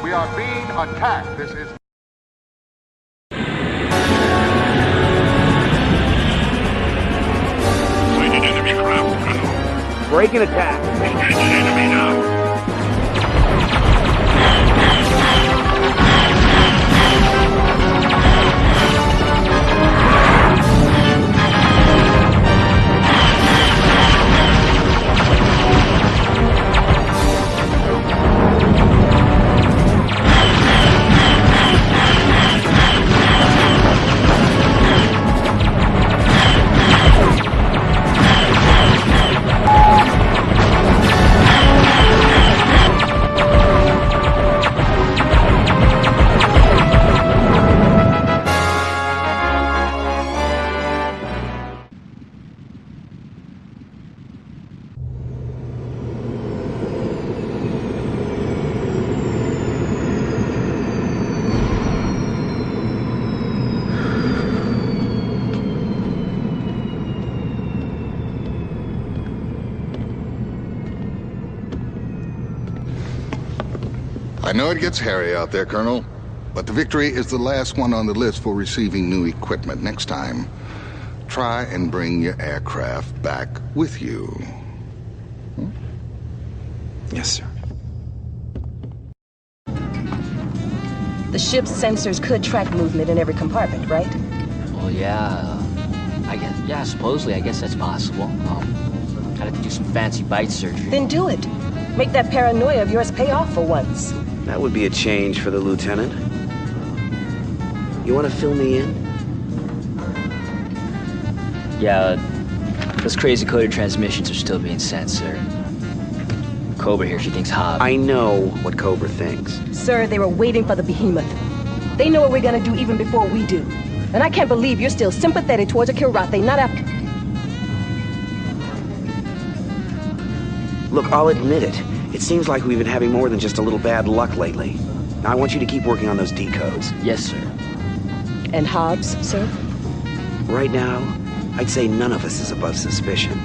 We are being attacked. This is... Sighted enemy craft, Colonel. Break and attack. Engage enemy now. I know it gets hairy out there, Colonel, but the Victory is the last one on the list for receiving new equipment. Next time, try and bring your aircraft back with you. Hmm? Yes, sir. The ship's sensors could track movement in every compartment, right? Well, yeah. I guess, yeah, supposedly, I guess that's possible. I'd have to do some fancy bite surgery. Then do it. Make that paranoia of yours pay off for once. That would be a change for the lieutenant. You want to fill me in? Yeah, those crazy coded transmissions are still being sent, sir. Cobra here, she thinks Hobbs. I know what Cobra thinks. Sir, they were waiting for the behemoth. They know what we're gonna do even before we do. And I can't believe you're still sympathetic towards a Kilrathi, not after... Look, I'll admit it. It seems like we've been having more than just a little bad luck lately. Now, I want you to keep working on those decodes. Yes, sir. And Hobbs, sir? Right now, I'd say none of us is above suspicion.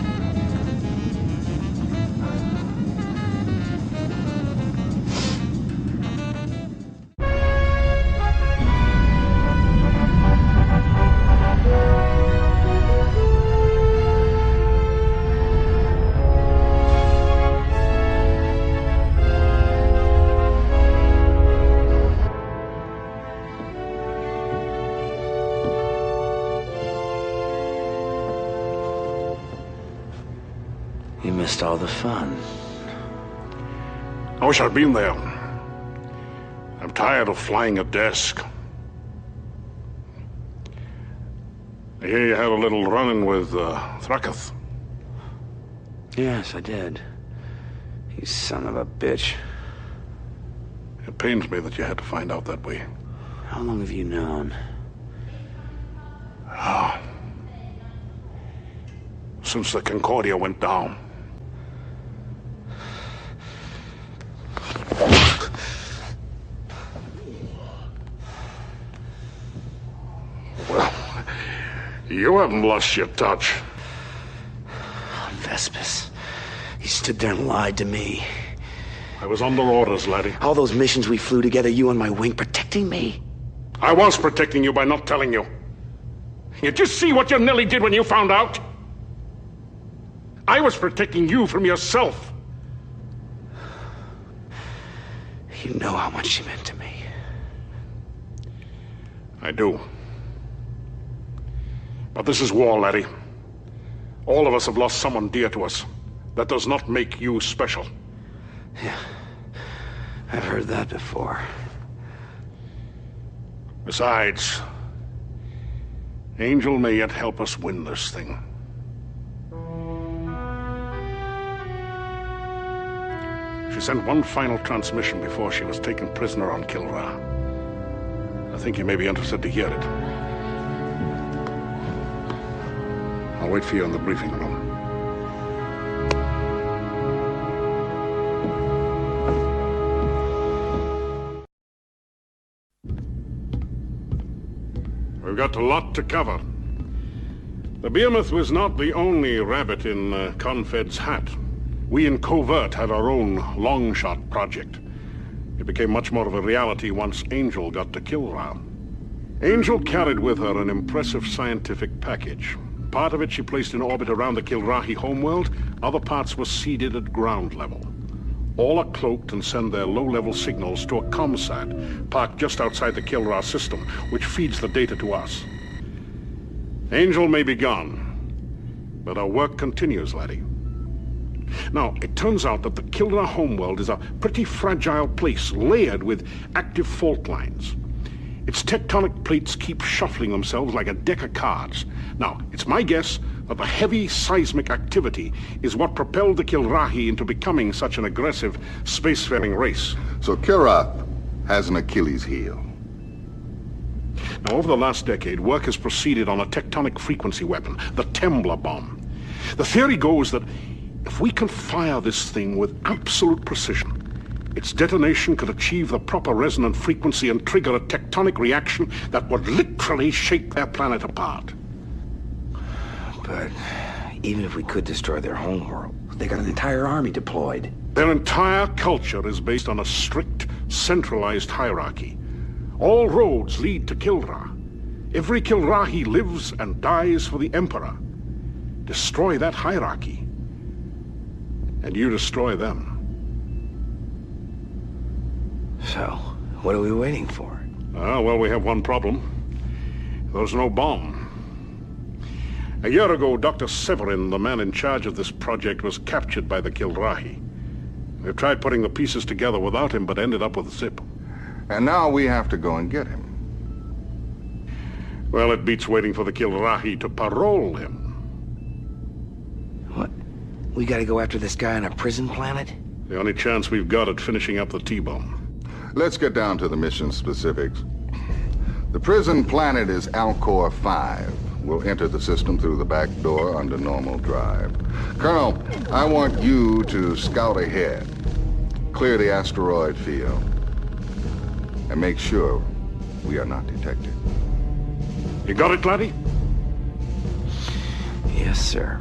You missed all the fun. I wish I'd been there. I'm tired of flying a desk. I hear you had a little run-in with Thrakath. Yes, I did. You son of a bitch. It pains me that you had to find out that way. How long have you known? Since the Concordia went down. Well, you haven't lost your touch. Vespis. He stood there and lied to me. I was under orders, laddie. All those missions we flew together, you on my wing, protecting me. I was protecting you by not telling you. You just see what you nearly did when you found out? I was protecting you from yourself. You know how much she meant to me. I do. But this is war, laddie. All of us have lost someone dear to us. That does not make you special. Yeah, I've heard that before. Besides, Angel may yet help us win this thing. She sent one final transmission before she was taken prisoner on Kilra. I think you may be interested to hear it. I'll wait for you in the briefing room. We've got a lot to cover. The Behemoth was not the only rabbit in Confed's hat. We in Covert had our own long-shot project. It became much more of a reality once Angel got to Kilra. Angel carried with her an impressive scientific package. Part of it she placed in orbit around the Kilrathi homeworld, other parts were seeded at ground level. All are cloaked and send their low-level signals to a ComSat parked just outside the Kilra system, which feeds the data to us. Angel may be gone, but our work continues, laddie. Now, it turns out that the Kilra homeworld is a pretty fragile place, layered with active fault lines. Its tectonic plates keep shuffling themselves like a deck of cards. Now, it's my guess that the heavy seismic activity is what propelled the Kilrathi into becoming such an aggressive spacefaring race. So Kilrath has an Achilles heel. Now, over the last decade, work has proceeded on a tectonic frequency weapon, the Tembla bomb. The theory goes that if we can fire this thing with absolute precision, its detonation could achieve the proper resonant frequency and trigger a tectonic reaction that would literally shake their planet apart. But even if we could destroy their homeworld, they got an entire army deployed. Their entire culture is based on a strict centralized hierarchy. All roads lead to Kilra. Every Kilrahi lives and dies for the Emperor. Destroy that hierarchy, and you destroy them. So, what are we waiting for? Well, we have one problem. There's no bomb. A year ago, Dr. Severin, the man in charge of this project, was captured by the Kilrahi. We've tried putting the pieces together without him, but ended up with Zip. And now we have to go and get him. Well, it beats waiting for the Kilrahi to parole him. What? We gotta go after this guy on a prison planet? The only chance we've got at finishing up the T-bomb. Let's get down to the mission specifics. The prison planet is Alcor 5. We'll enter the system through the back door under normal drive. Colonel, I want you to scout ahead. Clear the asteroid field. And make sure we are not detected. You got it, laddie? Yes, sir.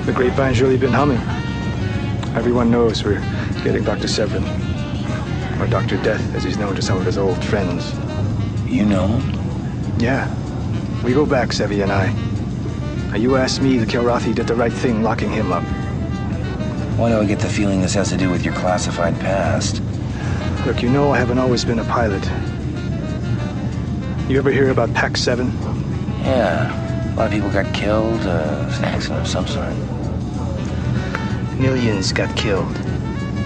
The grapevine's really been humming. Everyone knows we're getting Dr. Severin. Or Dr. Death, as he's known to some of his old friends. You know him? Yeah. We go back, Sevi and I. Now, you asked me, the Kilrathi did the right thing locking him up. Why do I get the feeling this has to do with your classified past? Look, you know I haven't always been a pilot. You ever hear about Pax 7? Yeah. A lot of people got killed. It was an accident of some sort. Millions got killed.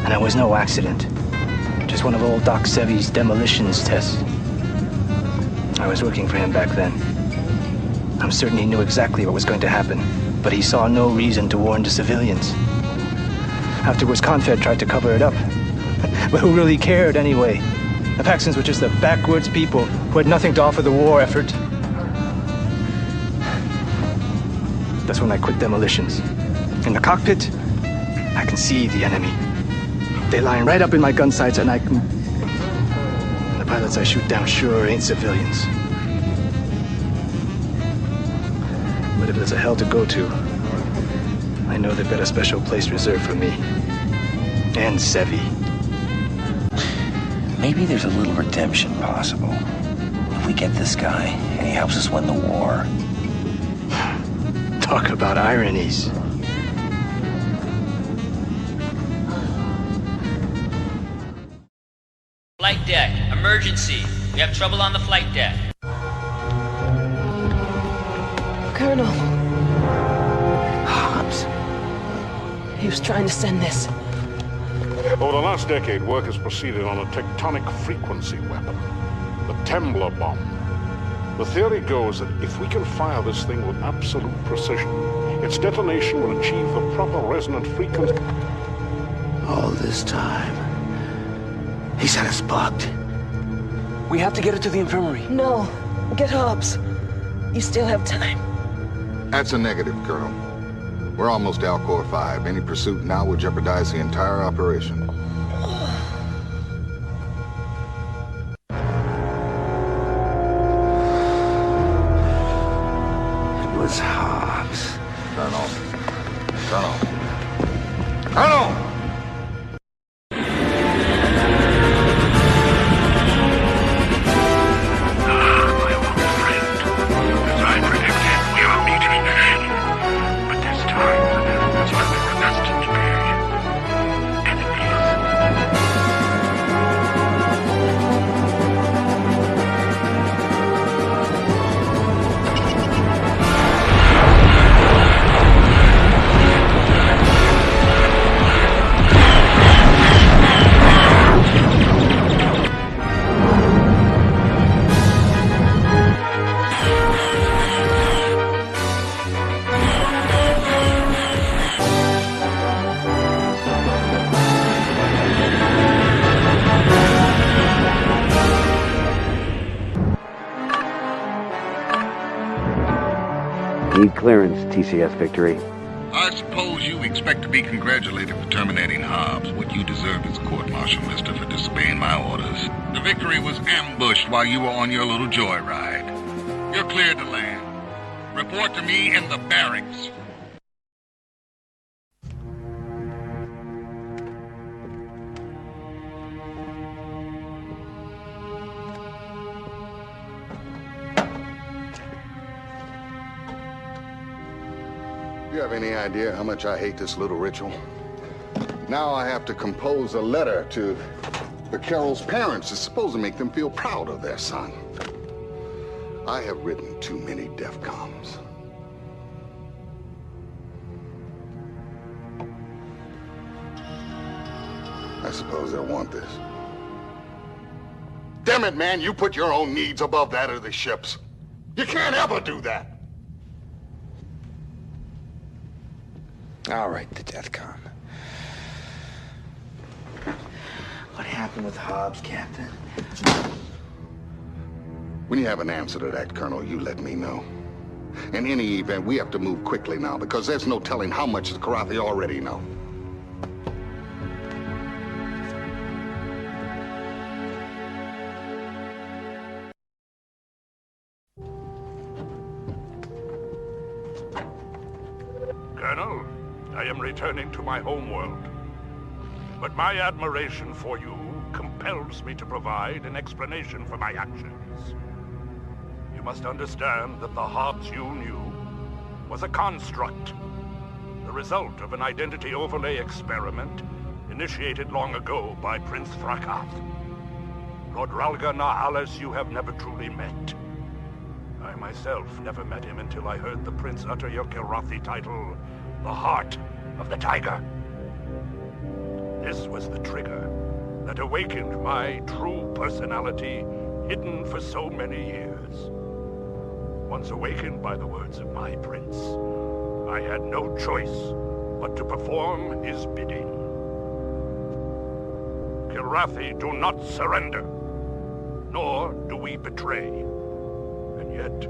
And it was no accident. Just one of old Doc Sevi's demolitions tests. I was working for him back then. I'm certain he knew exactly what was going to happen, but he saw no reason to warn the civilians. Afterwards, Confed tried to cover it up. But who really cared anyway? The Paxtons were just the backwoods people who had nothing to offer the war effort. That's when I quit demolitions. In the cockpit, I can see the enemy. They line right up in my gun sights and I can... And the pilots I shoot down sure ain't civilians. But if there's a hell to go to, I know they've got a special place reserved for me. And Sevi. Maybe there's a little redemption possible. If we get this guy, and he helps us win the war. Talk about ironies. Flight deck, emergency. We have trouble on the flight deck. Colonel. Hobbs. He was trying to send this. Over the last decade, work has proceeded on a tectonic frequency weapon, the Tembla bomb. The theory goes that if we can fire this thing with absolute precision, its detonation will achieve the proper resonant frequency. All this time, he's had us bugged. We have to get her to the infirmary. No. Get Hobbs. You still have time. That's a negative, Colonel. We're almost to Alcor 5. Any pursuit now will jeopardize the entire operation. It was Hobbs. Colonel! Need clearance, TCS Victory. I suppose you expect to be congratulated for terminating Hobbs. What you deserve is court-martial, mister, for disobeying my orders. The Victory was ambushed while you were on your little joyride. You're cleared to land. Report to me in the barracks. Do you have any idea how much I hate this little ritual? Now I have to compose a letter to the Carroll's parents. It's supposed to make them feel proud of their son. I have written too many DEFCONs. I suppose they'll want this. Damn it, man, you put your own needs above that of the ship's. You can't ever do that. All right, the DEFCON. What happened with Hobbs, Captain? When you have an answer to that, Colonel, you let me know. In any event, we have to move quickly now, because there's no telling how much the Kilrathi already know. Colonel, I am returning to my homeworld. But my admiration for you compels me to provide an explanation for my actions. You must understand that the Hobbs you knew was a construct, the result of an identity overlay experiment initiated long ago by Prince Frakath. Lord Ralga Nahales you have never truly met. I myself never met him until I heard the Prince utter your Kilrathi title, the Heart of the Tiger. This was the trigger that awakened my true personality, hidden for so many years. Once awakened by the words of my prince, I had no choice but to perform his bidding. Kilrathi do not surrender, nor do we betray. And yet,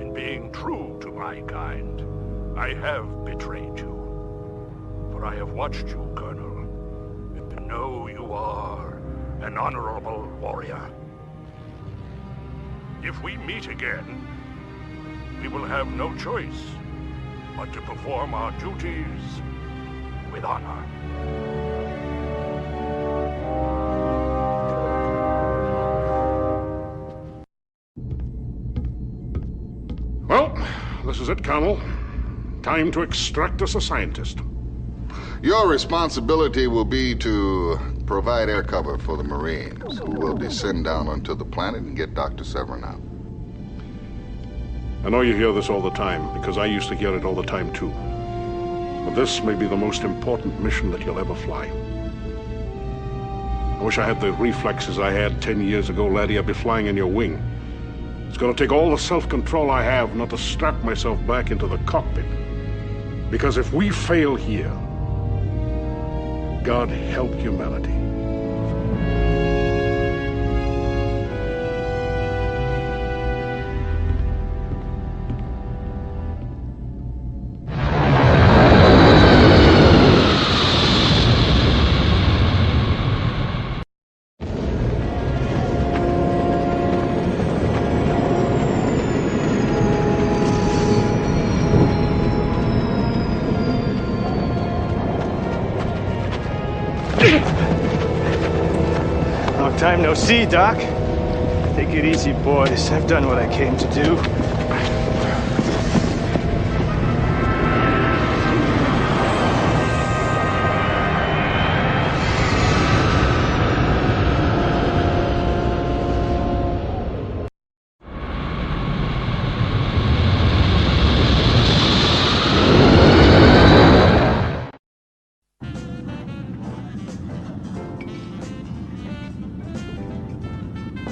in being true to my kind, I have betrayed you. For I have watched you, Colonel, and know you are an honorable warrior. If we meet again, we will have no choice but to perform our duties with honor. Well, this is it, Colonel. Time to extract us a scientist. Your responsibility will be to provide air cover for the Marines, who will descend down onto the planet and get Dr. Severin out. I know you hear this all the time, because I used to hear it all the time too. But this may be the most important mission that you'll ever fly. I wish I had the reflexes I had 10 years ago, laddie. I'd be flying in your wing. It's gonna take all the self-control I have not to strap myself back into the cockpit. Because if we fail here, God help humanity. Long time no see, Doc. Take it easy, boys. I've done what I came to do.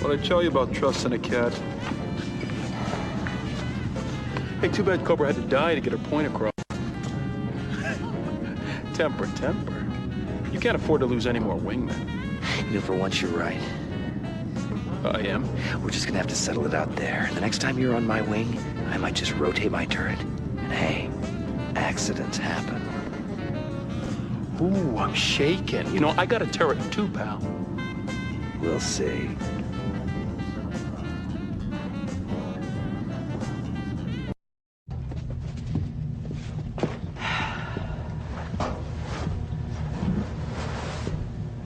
What'd I tell you about trusting a cat? Hey, too bad Cobra had to die to get her point across. Temper. You can't afford to lose any more wingmen. You know, for once you're right. I am? We're just gonna have to settle it out there. The next time you're on my wing, I might just rotate my turret. And hey, accidents happen. Ooh, I'm shaking. You know, I got a turret too, pal. We'll see.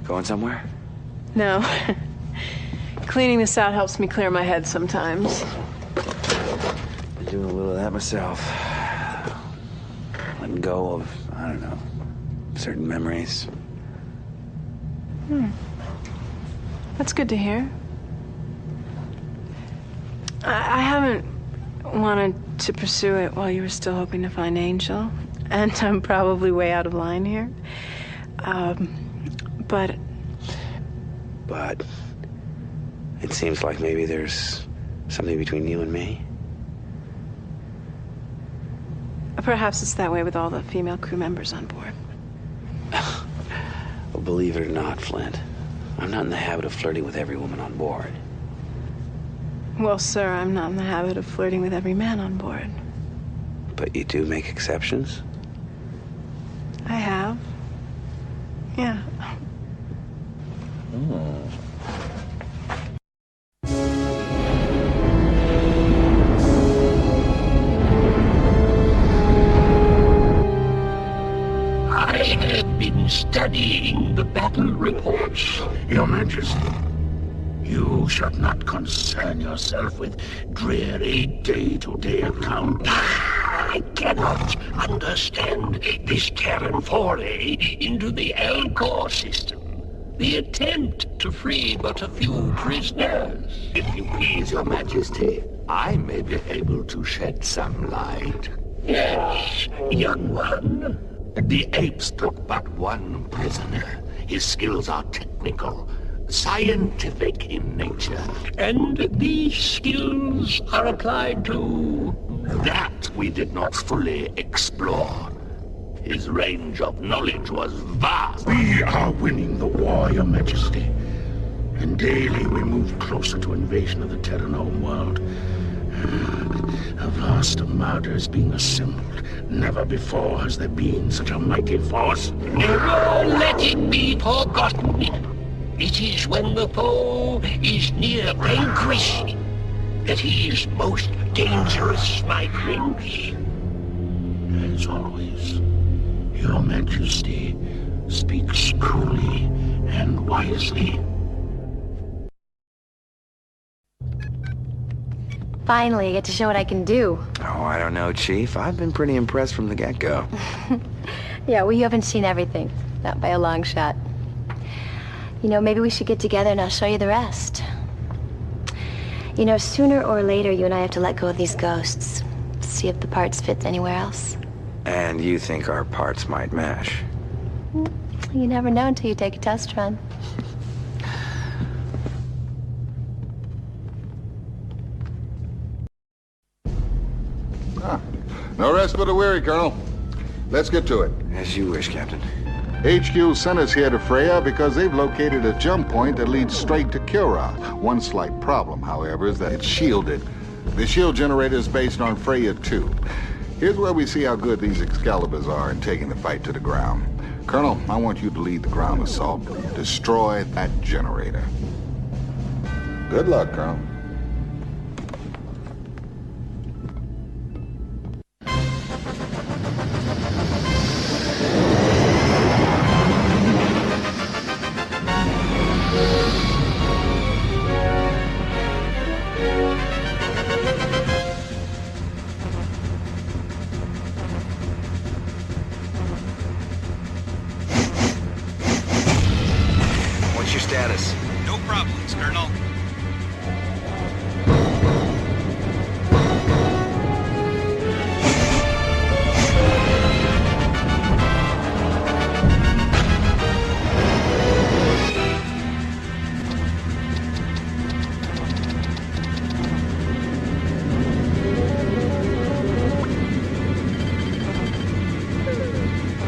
Going somewhere? No. Cleaning this out helps me clear my head sometimes. Been doing a little of that myself. Letting go of, I don't know, certain memories. That's good to hear. I haven't wanted to pursue it while you were still hoping to find Angel. And I'm probably way out of line here. But it seems like maybe there's something between you and me. Perhaps it's that way with all the female crew members on board. Well, believe it or not, Flint, I'm not in the habit of flirting with every woman on board. Well, sir, I'm not in the habit of flirting with every man on board. But you do make exceptions? I have. Yeah. I have been studying the battle reports, Your Majesty. You should not concern yourself with dreary day-to-day accounts. I cannot understand this Terran foray into the Elcor system. The attempt to free but a few prisoners. If you please, Your Majesty, I may be able to shed some light. Yes, young one. The apes took but one prisoner. His skills are technical, scientific in nature. And these skills are applied to... That we did not fully explore. His range of knowledge was vast. We are winning the war, Your Majesty. And daily we move closer to invasion of the Terran homeworld. A vast armada is being assembled. Never before has there been such a mighty force. Never let it be forgotten. It is when the foe is near vanquished that he is most dangerous, my prince. As always, Your Majesty speaks coolly and wisely. Finally, I get to show what I can do. Oh, I don't know, Chief. I've been pretty impressed from the get-go. Yeah, well, you haven't seen everything. Not by a long shot. You know, maybe we should get together and I'll show you the rest. You know, sooner or later, you and I have to let go of these ghosts. See if the parts fit anywhere else. And you think our parts might mash? You never know until you take a test run. No rest for the weary, Colonel. Let's get to it. As you wish, Captain. HQ sent us here to Freya because they've located a jump point that leads straight to Kilrath. One slight problem, however, is that it's shielded. The shield generator is based on Freya 2. Here's where we see how good these Excaliburs are in taking the fight to the ground. Colonel, I want you to lead the ground assault. Destroy that generator. Good luck, Colonel. What's your status? No problems, Colonel.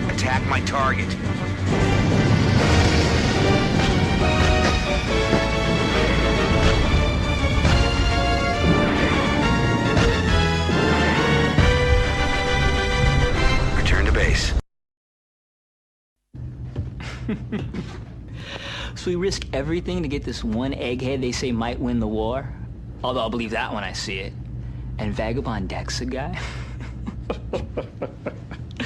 Attack my target. Return to base. So we risk everything to get this one egghead they say might win the war? Although I'll believe that when I see it. And Vagabond Deck's a guy?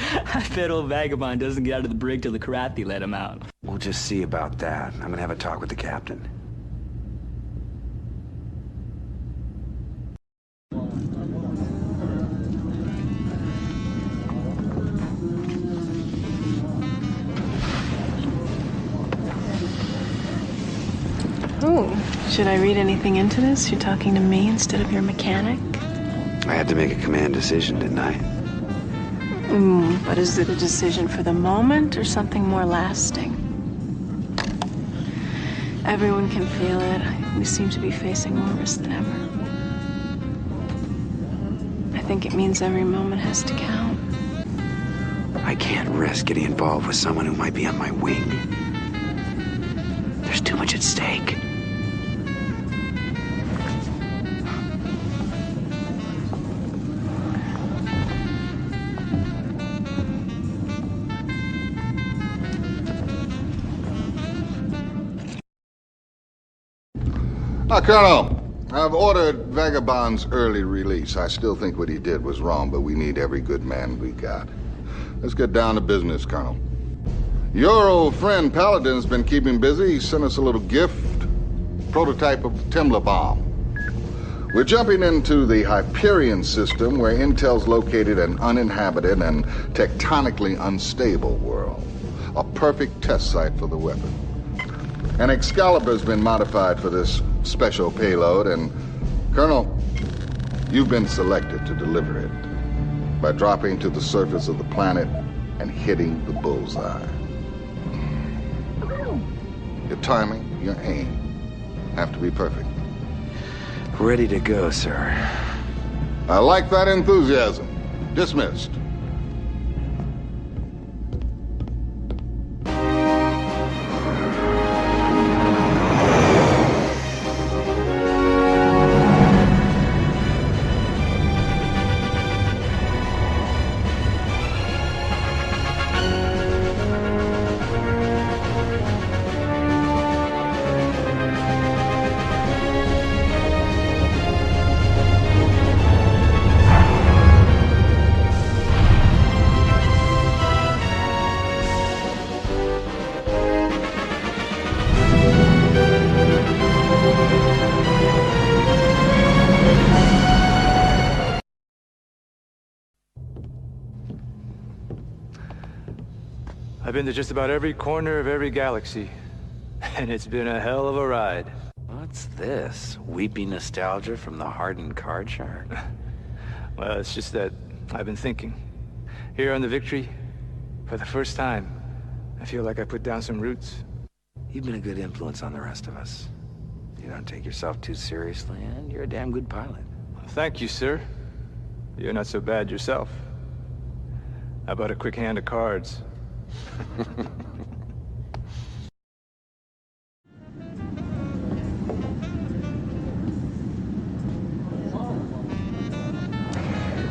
I bet old Vagabond doesn't get out of the brig till the Karathi let him out. We'll just see about that. I'm gonna have a talk with the captain. Oh, should I read anything into this? You're talking to me instead of your mechanic? I had to make a command decision, didn't I? But is it a decision for the moment or something more lasting? Everyone can feel it. We seem to be facing more risk than ever. I think it means every moment has to count. I can't risk getting involved with someone who might be on my wing. There's too much at stake. Colonel, I've ordered Vagabond's early release. I still think what he did was wrong, but we need every good man we got. Let's get down to business, Colonel. Your old friend Paladin's been keeping busy. He sent us a little gift, prototype of the Temla bomb. We're jumping into the Hyperion system, where Intel's located an uninhabited and tectonically unstable world. A perfect test site for the weapon. And Excalibur's been modified for this special payload, and Colonel, you've been selected to deliver it by dropping to the surface of the planet and hitting the bullseye. Your timing, your aim have to be perfect. Ready to go, sir. I like that enthusiasm. Dismissed. I've been to just about every corner of every galaxy, and it's been a hell of a ride. What's this? Weepy nostalgia from the hardened card shark? Well, it's just that I've been thinking. Here on the Victory, for the first time, I feel like I put down some roots. You've been a good influence on the rest of us. You don't take yourself too seriously, and you're a damn good pilot. Thank you, sir. You're not so bad yourself. How about a quick hand of cards?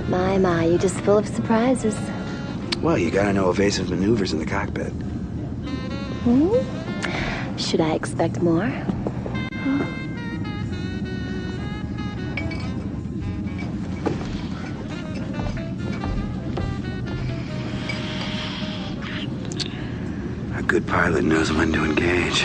My, you're just full of surprises. Well, you gotta know evasive maneuvers in the cockpit. Should I expect more? A good pilot knows when to engage.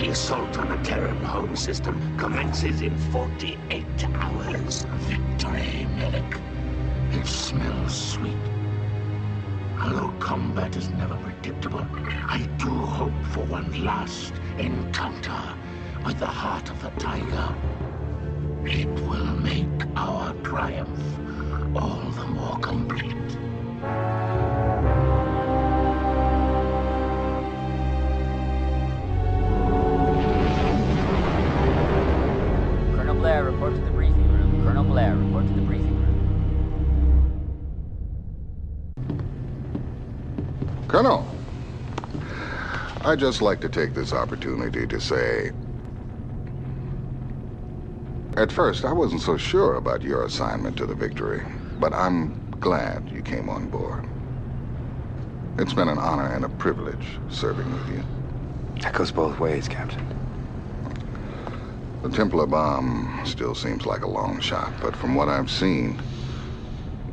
The assault on the Terran home system commences in 48 hours. Victory, medic. It smells sweet. Although combat is never predictable, I do hope for one last encounter with the heart of the tiger. It will make our triumph all the more complete. Colonel Blair, report to the briefing room. Colonel Blair, report to the briefing room. Colonel, I'd just like to take this opportunity to say, at first I wasn't so sure about your assignment to the Victory, but I'm glad you came on board. It's been an honor and a privilege serving with you. That goes both ways, Captain. The Templar bomb still seems like a long shot, but from what I've seen,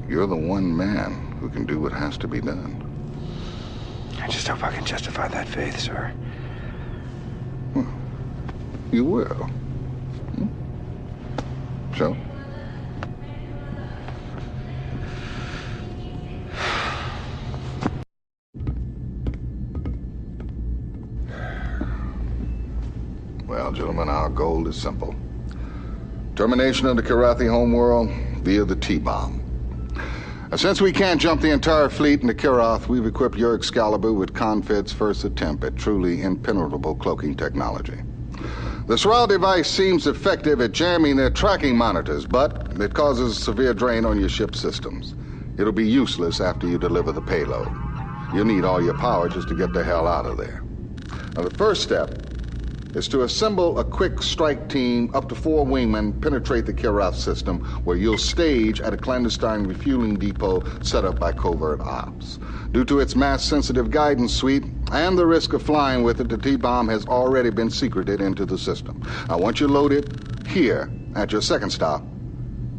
you're the one man who can do what has to be done. I just hope I can justify that faith, sir. Well, you will. So? Well, gentlemen, our goal is simple. Termination of the Kilrathi homeworld via the T-bomb. Since we can't jump the entire fleet into Kilrath, we've equipped your Excalibur with Confed's first attempt at truly impenetrable cloaking technology. The Sorrel device seems effective at jamming their tracking monitors, but it causes a severe drain on your ship's systems. It'll be useless after you deliver the payload. You'll need all your power just to get the hell out of there. Now, the first step is to assemble a quick strike team, up to 4 wingmen, penetrate the Kilrath system, where you'll stage at a clandestine refueling depot set up by covert ops. Due to its mass-sensitive guidance suite and the risk of flying with it, the T-bomb has already been secreted into the system. Now, once you load it here at your second stop,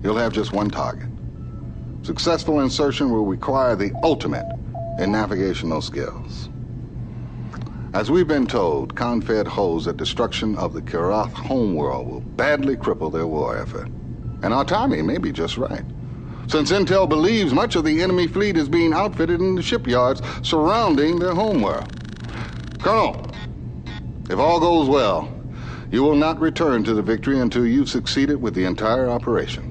you'll have just one target. Successful insertion will require the ultimate in navigational skills. As we've been told, Confed holds that destruction of the Kilrath homeworld will badly cripple their war effort. And our timing may be just right, since Intel believes much of the enemy fleet is being outfitted in the shipyards surrounding their homeworld. Colonel, if all goes well, you will not return to the Victory until you've succeeded with the entire operation.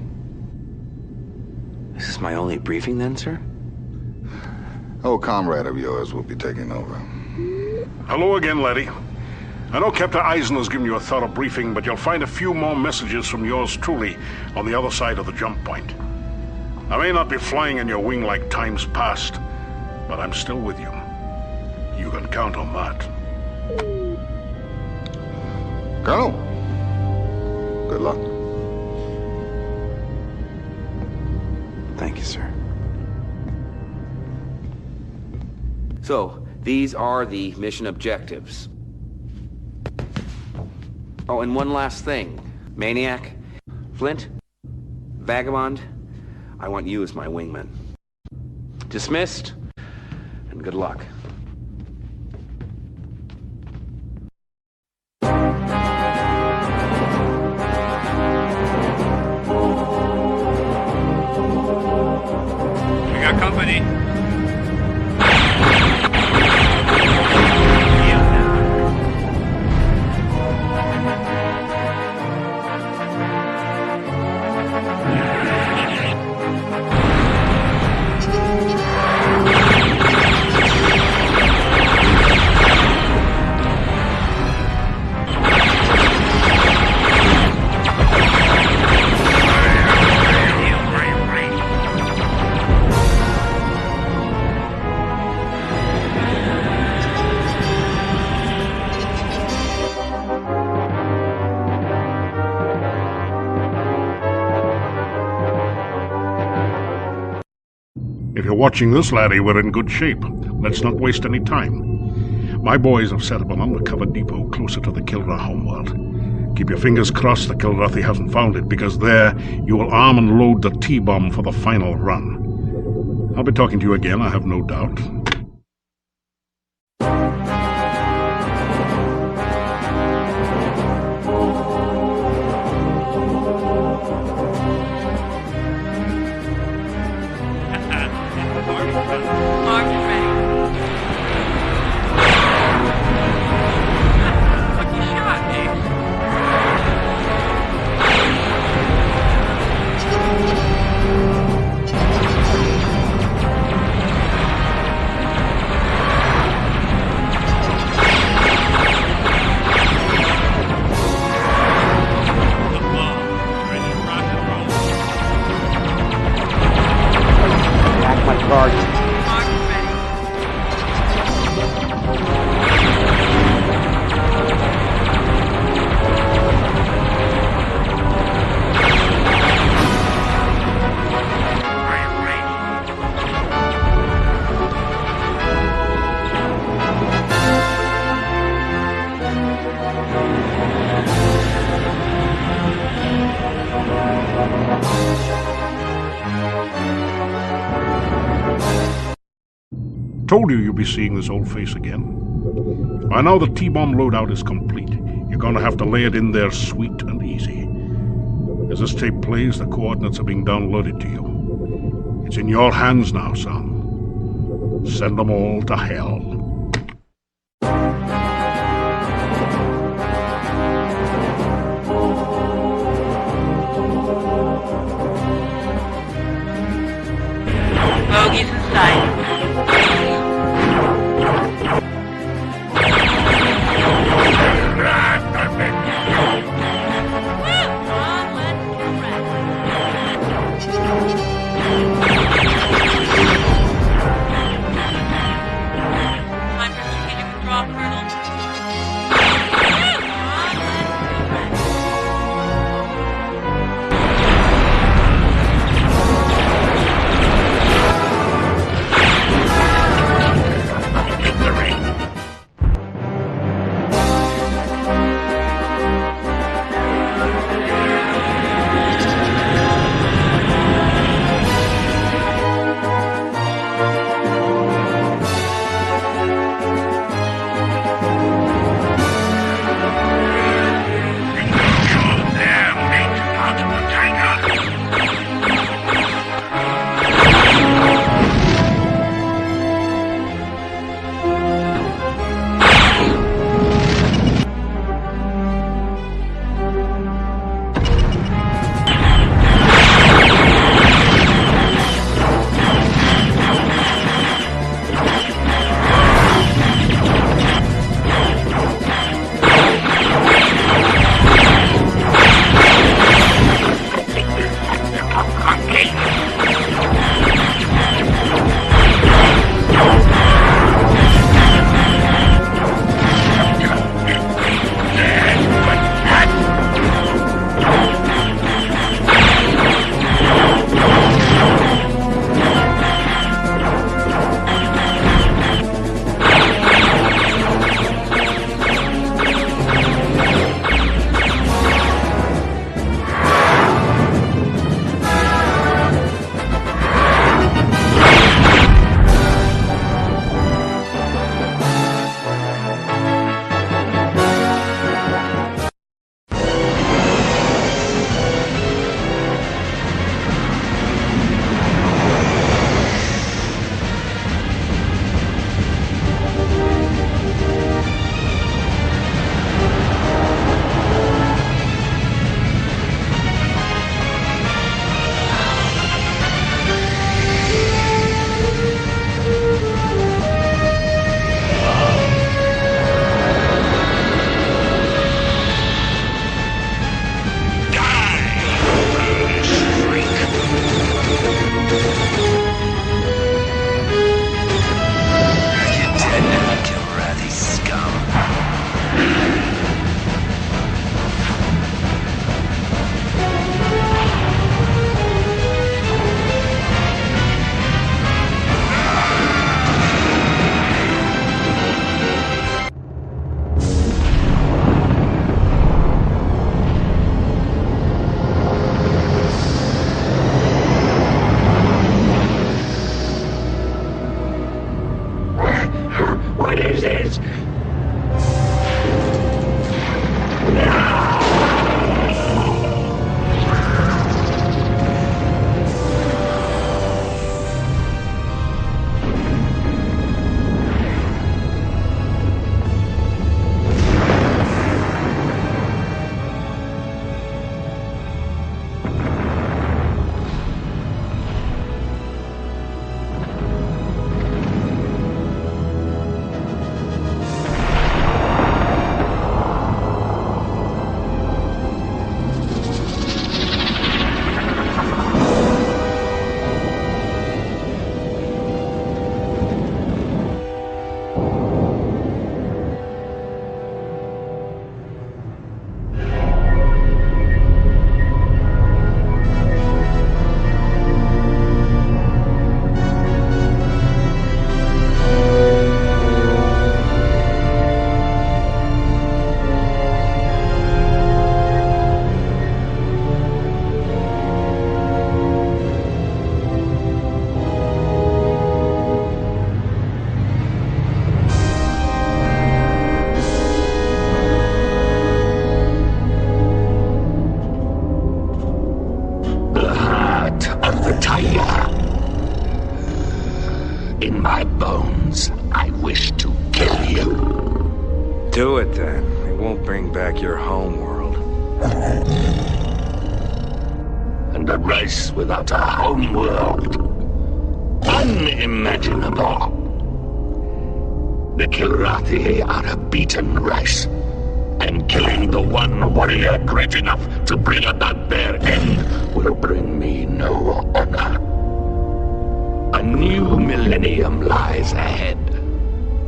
Is this my only briefing then, sir? Oh, comrade of yours will be taking over. Hello again, laddie. I know Captain Eisen's given you a thorough briefing, but you'll find a few more messages from yours truly on the other side of the jump point. I may not be flying in your wing like times past, but I'm still with you. You can count on that. Colonel, good luck. Thank you, sir. So, these are the mission objectives. Oh, and one last thing. Maniac, Flint, Vagabond, I want you as my wingman. Dismissed, and good luck. We got company. If you're watching this, laddie, we're in good shape. Let's not waste any time. My boys have set up an undercover depot closer to the Kilrath homeworld. Keep your fingers crossed the Kilrathi hasn't found it, because there you will arm and load the T-bomb for the final run. I'll be talking to you again, I have no doubt. Told you you'd be seeing this old face again. By now the T-bomb loadout is complete. You're gonna have to lay it in there sweet and easy. As this tape plays, the coordinates are being downloaded to you. It's in your hands now, son. Send them all to hell. Bogies in sight. back your home world. And a race without a home world. Unimaginable. The Kilrathi are a beaten race, and killing the one warrior great enough to bring about their end will bring me no honor. A new millennium lies ahead.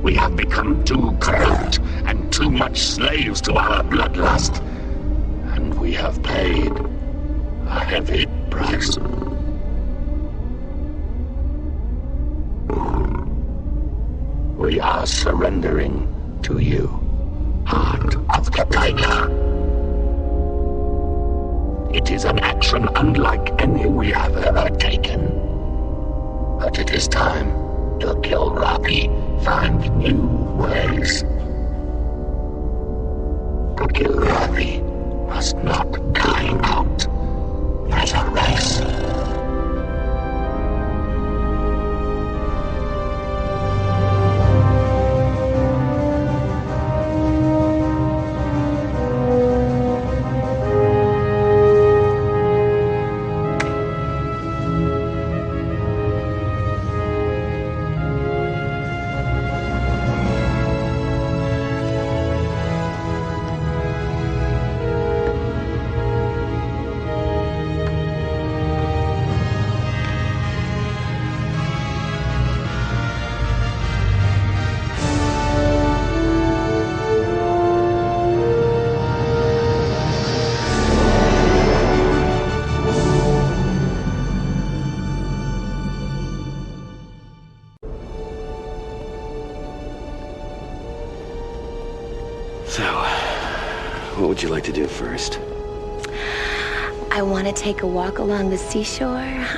We have become too corrupt and too much slaves to our bloodlust, and we have paid a heavy price. We are surrendering to you, Heart of the Tiger. It is an action unlike any we have ever taken. But it is time to Kilrathi find new ways. The Kilrathi must not die out as a race. So, what would you like to do first? I want to take a walk along the seashore.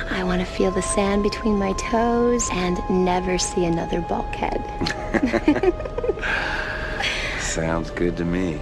I want to feel the sand between my toes and never see another bulkhead. Sounds good to me.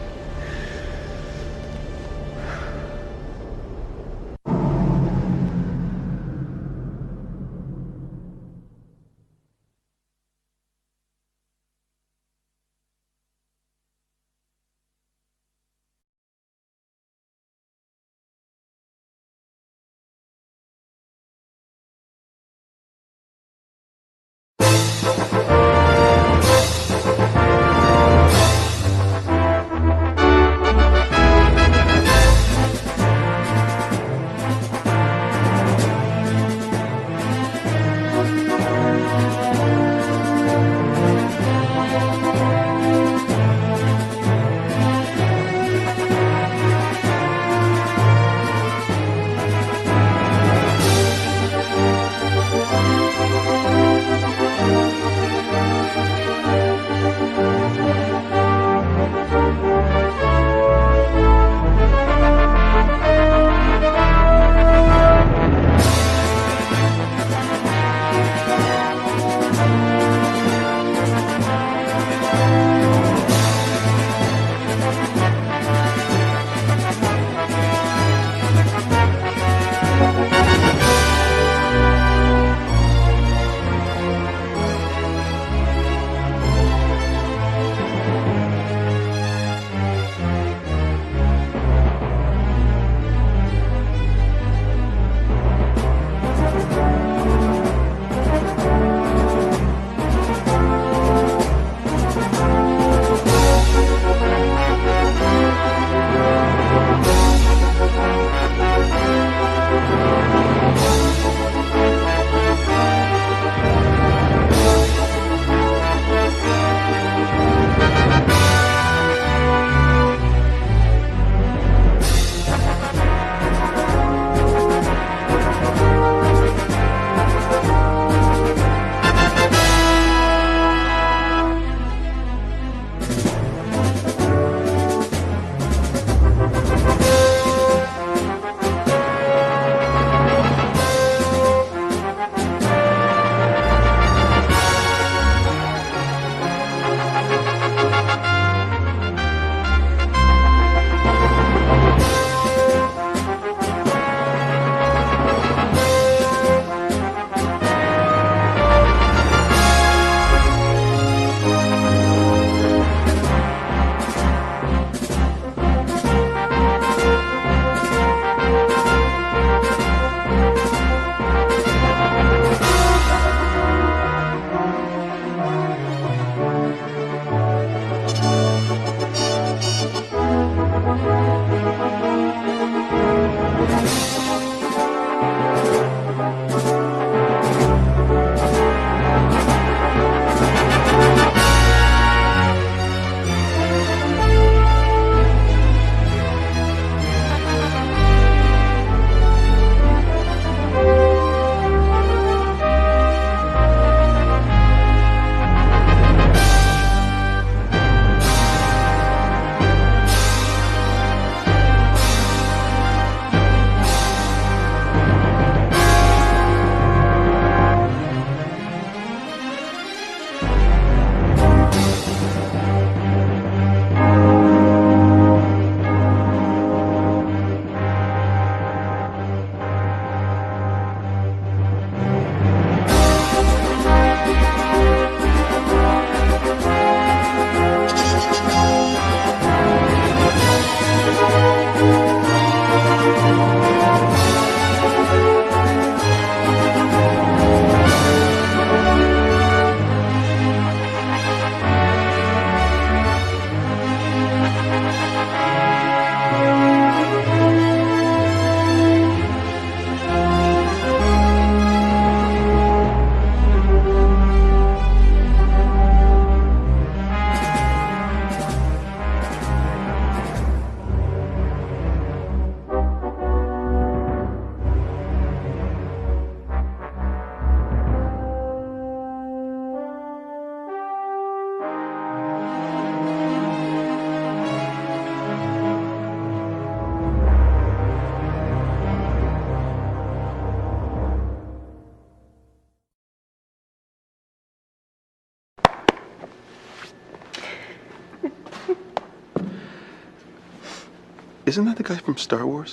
Isn't that the guy from Star Wars?